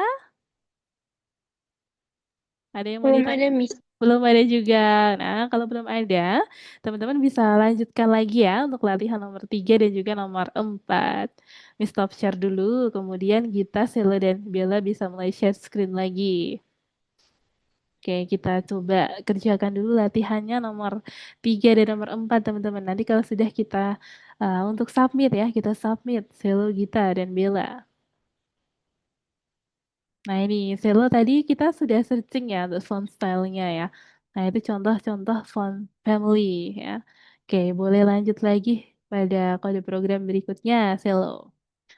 Ada yang mau Belum ditanya? ada, Miss. Belum ada juga. Nah, kalau belum ada, teman-teman bisa lanjutkan lagi ya untuk latihan nomor 3 dan juga nomor 4. Miss stop share dulu, kemudian Gita, Sela, dan Bella bisa mulai share screen lagi. Oke, kita coba kerjakan dulu latihannya nomor 3 dan nomor 4, teman-teman. Nanti kalau sudah kita untuk submit ya, kita submit Selo, Gita, dan Bella. Nah ini, Selo tadi kita sudah searching ya untuk font stylenya ya. Nah itu contoh-contoh font family ya. Oke, boleh lanjut lagi pada kode program berikutnya, Selo.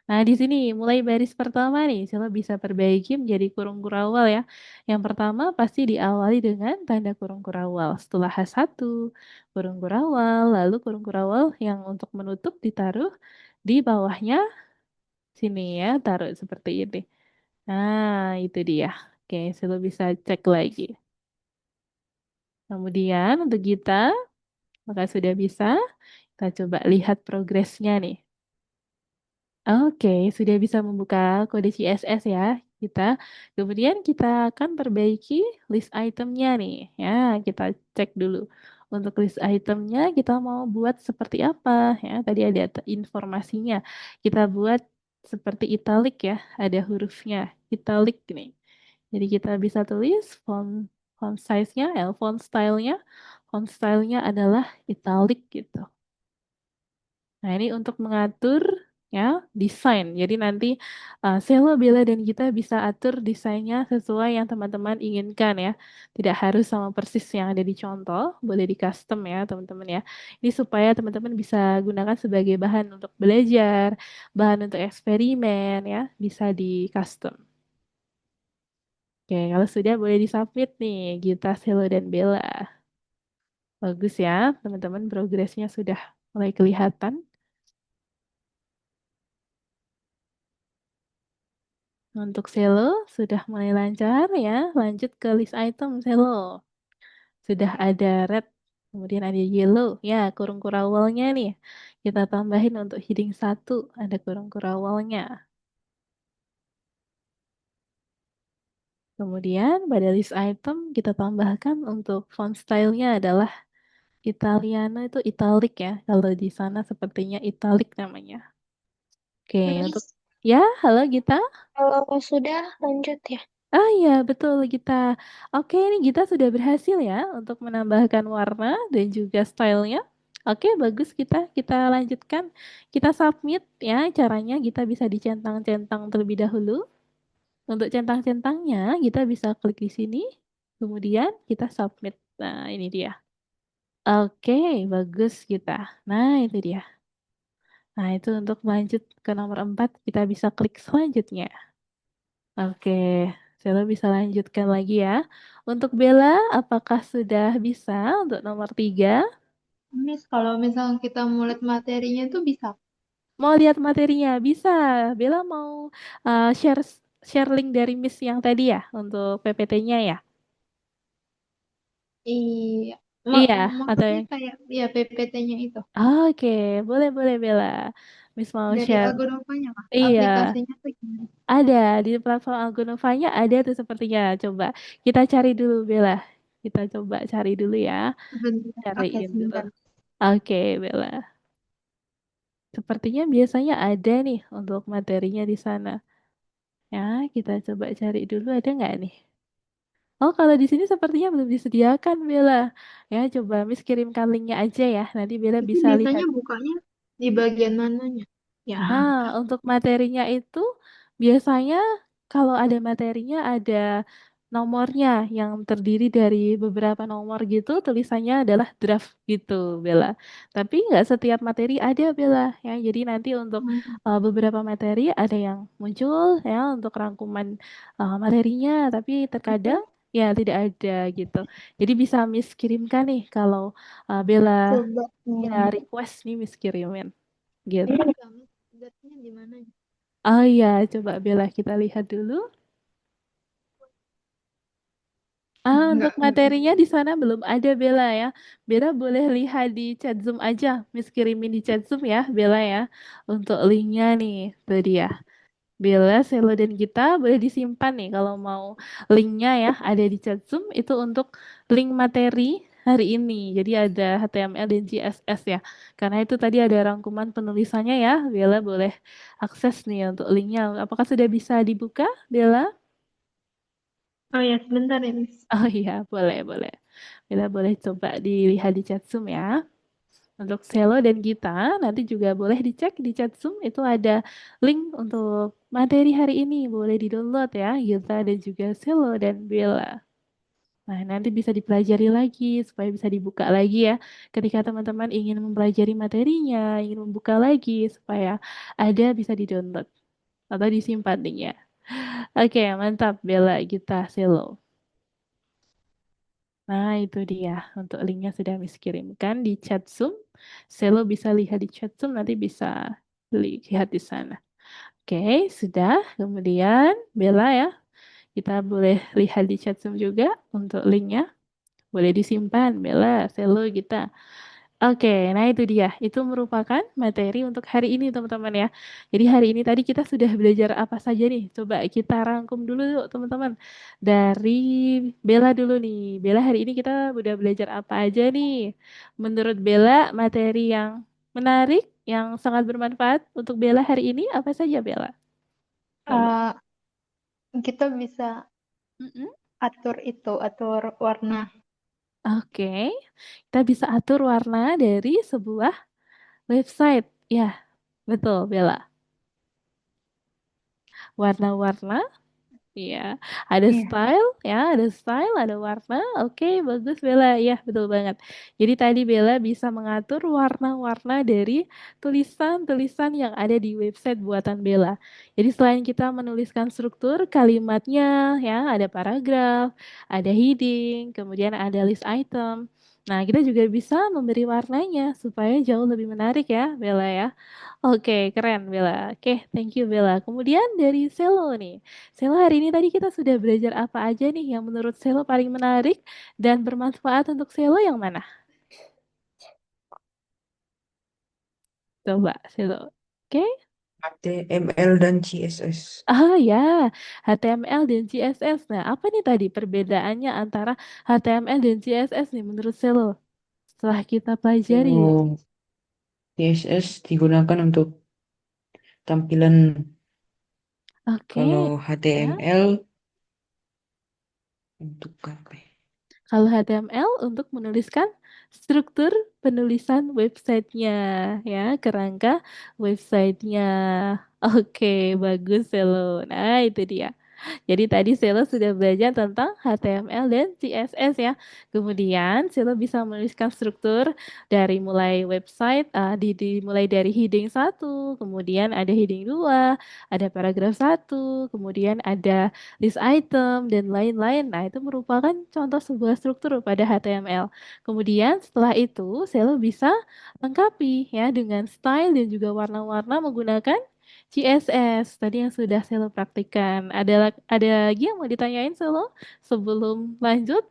Nah di sini mulai baris pertama nih, Selo bisa perbaiki menjadi kurung kurawal ya. Yang pertama pasti diawali dengan tanda kurung kurawal. Setelah H1, kurung kurawal, lalu kurung kurawal yang untuk menutup ditaruh di bawahnya sini ya, taruh seperti ini. Nah, itu dia. Oke, saya bisa cek lagi. Kemudian untuk kita, maka sudah bisa. Kita coba lihat progresnya nih. Oke, sudah bisa membuka kode CSS ya kita. Kemudian kita akan perbaiki list itemnya nih. Ya, kita cek dulu. Untuk list itemnya kita mau buat seperti apa ya. Tadi ada informasinya. Kita buat seperti italic ya, ada hurufnya italic nih. Jadi kita bisa tulis font size-nya, font style-nya adalah italic gitu. Nah, ini untuk mengatur ya desain. Jadi nanti Selo, Bella, dan kita bisa atur desainnya sesuai yang teman-teman inginkan ya. Tidak harus sama persis yang ada di contoh, boleh di custom ya teman-teman ya. Ini supaya teman-teman bisa gunakan sebagai bahan untuk belajar, bahan untuk eksperimen ya, bisa di custom. Oke, kalau sudah boleh disubmit nih, Gita, Selo, dan Bella. Bagus ya, teman-teman progresnya sudah mulai kelihatan. Untuk Selo sudah mulai lancar ya. Lanjut ke list item Selo. Sudah ada red, kemudian ada yellow. Ya, kurung kurawalnya nih. Kita tambahin untuk heading 1, ada kurung kurawalnya. Kemudian pada list item kita tambahkan untuk font style-nya adalah Italiano, itu italic ya. Kalau di sana sepertinya italic namanya. Oke, untuk Miss, ya, halo Gita. kalau sudah lanjut ya. Ah iya, betul Gita. Oke, ini Gita sudah berhasil ya untuk menambahkan warna dan juga stylenya. Oke, bagus kita. Kita lanjutkan. Kita submit ya. Caranya Gita bisa dicentang-centang terlebih dahulu. Untuk centang-centangnya, kita bisa klik di sini. Kemudian kita submit. Nah, ini dia. Oke, bagus kita. Nah, itu dia. Nah, itu untuk lanjut ke nomor 4, kita bisa klik selanjutnya. Oke, Sela bisa lanjutkan lagi ya. Untuk Bella, apakah sudah bisa untuk nomor 3? Miss, kalau misalnya kita mau lihat materinya tuh bisa. Mau lihat materinya? Bisa. Bella mau share share link dari Miss yang tadi ya untuk PPT-nya ya? Iya, Iya, atau maksudnya yang... kayak ya PPT-nya itu Oke, boleh boleh Bella. Miss mau dari share. Agonovanya kah? Iya, Aplikasinya tuh gimana? ada di platform Algonovanya ada tuh sepertinya. Coba kita cari dulu Bella. Kita coba cari dulu ya. Sebentar. Oke, Cariin dulu. sebentar. Oke, Bella. Sepertinya biasanya ada nih untuk materinya di sana. Ya, kita coba cari dulu ada nggak nih? Oh, kalau di sini sepertinya belum disediakan, Bella. Ya, coba Miss kirimkan linknya aja ya. Nanti Bella Itu bisa lihat. biasanya bukanya di bagian mananya? Ya, Nah, untuk materinya itu biasanya kalau ada materinya ada nomornya yang terdiri dari beberapa nomor gitu, tulisannya adalah draft gitu, Bella. Tapi nggak setiap materi ada, Bella. Ya, jadi nanti untuk hmm, beberapa materi ada yang muncul ya untuk rangkuman materinya, tapi terkadang oke. ya tidak ada gitu. Jadi bisa Miss kirimkan nih kalau Bella Coba. ya request nih Miss kirimin gitu. Ini kamu lihatnya di mana? Oh iya, coba Bella kita lihat dulu. Untuk Enggak materinya bisa. di sana belum ada Bella ya. Bella boleh lihat di chat Zoom aja. Miss kirimin di chat Zoom ya, Bella ya. Untuk linknya nih, itu dia. Bella, Selo, dan kita boleh disimpan nih kalau mau linknya ya. Ada di chat Zoom itu untuk link materi hari ini. Jadi ada HTML dan CSS ya. Karena itu tadi ada rangkuman penulisannya ya. Bella boleh akses nih untuk linknya. Apakah sudah bisa dibuka, Bella? Oh ya, sebentar ya, Miss. Oh iya, boleh, boleh. Bila boleh coba dilihat di chat Zoom ya. Untuk Selo dan Gita, nanti juga boleh dicek di chat Zoom. Itu ada link untuk materi hari ini. Boleh di-download ya, Gita dan juga Selo dan Bella. Nah, nanti bisa dipelajari lagi supaya bisa dibuka lagi ya. Ketika teman-teman ingin mempelajari materinya, ingin membuka lagi supaya ada bisa di-download atau disimpan linknya. Oke, mantap Bella, Gita, Selo. Nah, itu dia. Untuk linknya sudah Miss kirimkan di chat Zoom. Selo bisa lihat di chat Zoom, nanti bisa lihat di sana. Oke, sudah. Kemudian Bella ya, kita boleh lihat di chat Zoom juga untuk linknya. Boleh disimpan, Bella, Selo, kita. Oke, nah itu dia. Itu merupakan materi untuk hari ini, teman-teman ya. Jadi hari ini tadi kita sudah belajar apa saja nih? Coba kita rangkum dulu yuk, teman-teman. Dari Bella dulu nih. Bella, hari ini kita udah belajar apa aja nih? Menurut Bella, materi yang menarik yang sangat bermanfaat untuk Bella hari ini apa saja Bella? Coba. Eh, kita bisa Mm-mm. atur warna. Oke, kita bisa atur warna dari sebuah website. Ya, betul Bella. Warna-warna. Iya, ada Iya. style ya, ada style, ada warna. Oke, bagus Bella. Ya, betul banget. Jadi tadi Bella bisa mengatur warna-warna dari tulisan-tulisan yang ada di website buatan Bella. Jadi selain kita menuliskan struktur kalimatnya ya, ada paragraf, ada heading, kemudian ada list item. Nah, kita juga bisa memberi warnanya supaya jauh lebih menarik ya, Bella ya. Oke, keren Bella. Oke, thank you Bella. Kemudian dari Selo nih. Selo hari ini tadi kita sudah belajar apa aja nih yang menurut Selo paling menarik dan bermanfaat untuk Selo yang mana? Coba Selo. Oke. HTML dan CSS. Ah ya, HTML dan CSS. Nah, apa nih tadi perbedaannya antara HTML dan CSS nih menurut Selo? Setelah kita pelajari. Kalau CSS digunakan untuk tampilan, kalau Oke. Ya. HTML untuk apa? Kalau HTML untuk menuliskan struktur penulisan websitenya ya, kerangka websitenya. Oke, bagus Selo. Nah, itu dia. Jadi tadi Silo sudah belajar tentang HTML dan CSS ya. Kemudian Silo bisa menuliskan struktur dari mulai website, dimulai dari heading satu, kemudian ada heading 2, ada paragraf satu, kemudian ada list item, dan lain-lain. Nah, itu merupakan contoh sebuah struktur pada HTML. Kemudian setelah itu Silo bisa lengkapi ya dengan style dan juga warna-warna menggunakan CSS tadi yang sudah Selo praktikkan. Ada lagi yang mau ditanyain Selo sebelum lanjut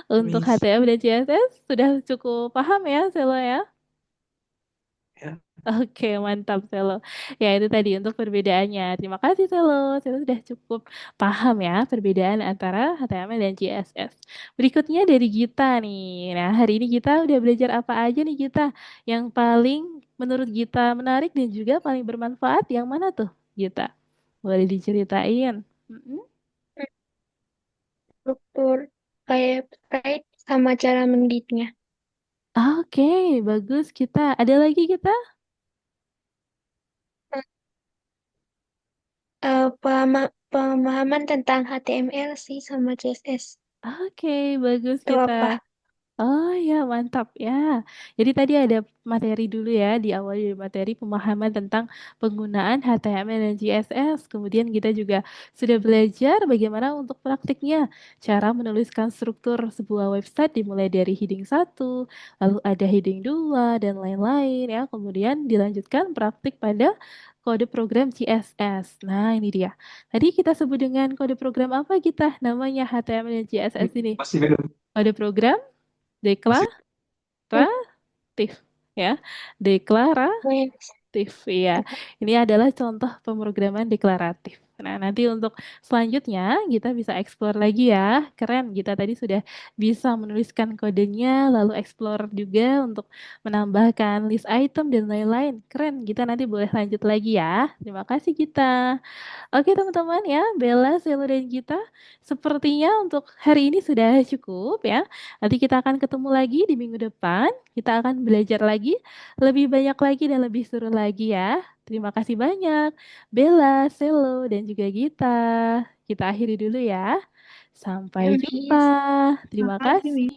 untuk Miss. HTML dan CSS sudah cukup paham ya Selo ya? Ya, Oke, mantap Selo. Ya, itu tadi untuk perbedaannya. Terima kasih Selo. Selo sudah cukup paham ya perbedaan antara HTML dan CSS. Berikutnya dari Gita nih. Nah, hari ini kita udah belajar apa aja nih Gita? Yang paling menurut Gita menarik dan juga paling bermanfaat yang mana tuh Gita? Boleh diceritain? Mm-mm. Struktur kayak terkait sama cara mendidiknya. Oke, bagus kita. Ada lagi kita? Pemahaman tentang HTML sih sama CSS. Oke, bagus Itu kita. apa? Oh ya, mantap ya. Jadi tadi ada materi dulu ya, di awal dari materi pemahaman tentang penggunaan HTML dan CSS. Kemudian kita juga sudah belajar bagaimana untuk praktiknya, cara menuliskan struktur sebuah website dimulai dari heading satu, lalu ada heading 2 dan lain-lain ya. Kemudian dilanjutkan praktik pada kode program CSS. Nah, ini dia. Tadi kita sebut dengan kode program apa kita? Namanya HTML dan CSS ini. Kode program Hmm, deklaratif ya. Deklaratif, main. ya. Ini adalah contoh pemrograman deklaratif. Nah, nanti untuk selanjutnya kita bisa explore lagi ya. Keren, kita tadi sudah bisa menuliskan kodenya, lalu explore juga untuk menambahkan list item dan lain-lain. Keren, kita nanti boleh lanjut lagi ya. Terima kasih kita. Oke teman-teman ya, Bella, Selo, dan Gita, sepertinya untuk hari ini sudah cukup ya. Nanti kita akan ketemu lagi di minggu depan. Kita akan belajar lagi, lebih banyak lagi dan lebih seru lagi ya. Terima kasih banyak, Bella, Selo, dan juga Gita. Kita akhiri dulu ya. Sampai Ya, jumpa. Miss. Terima Makasih, kasih. Mi.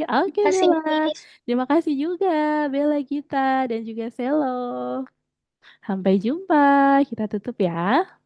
Oke Kasih, Bella. Miss. Terima kasih juga Bella, Gita, dan juga Selo. Sampai jumpa. Kita tutup ya.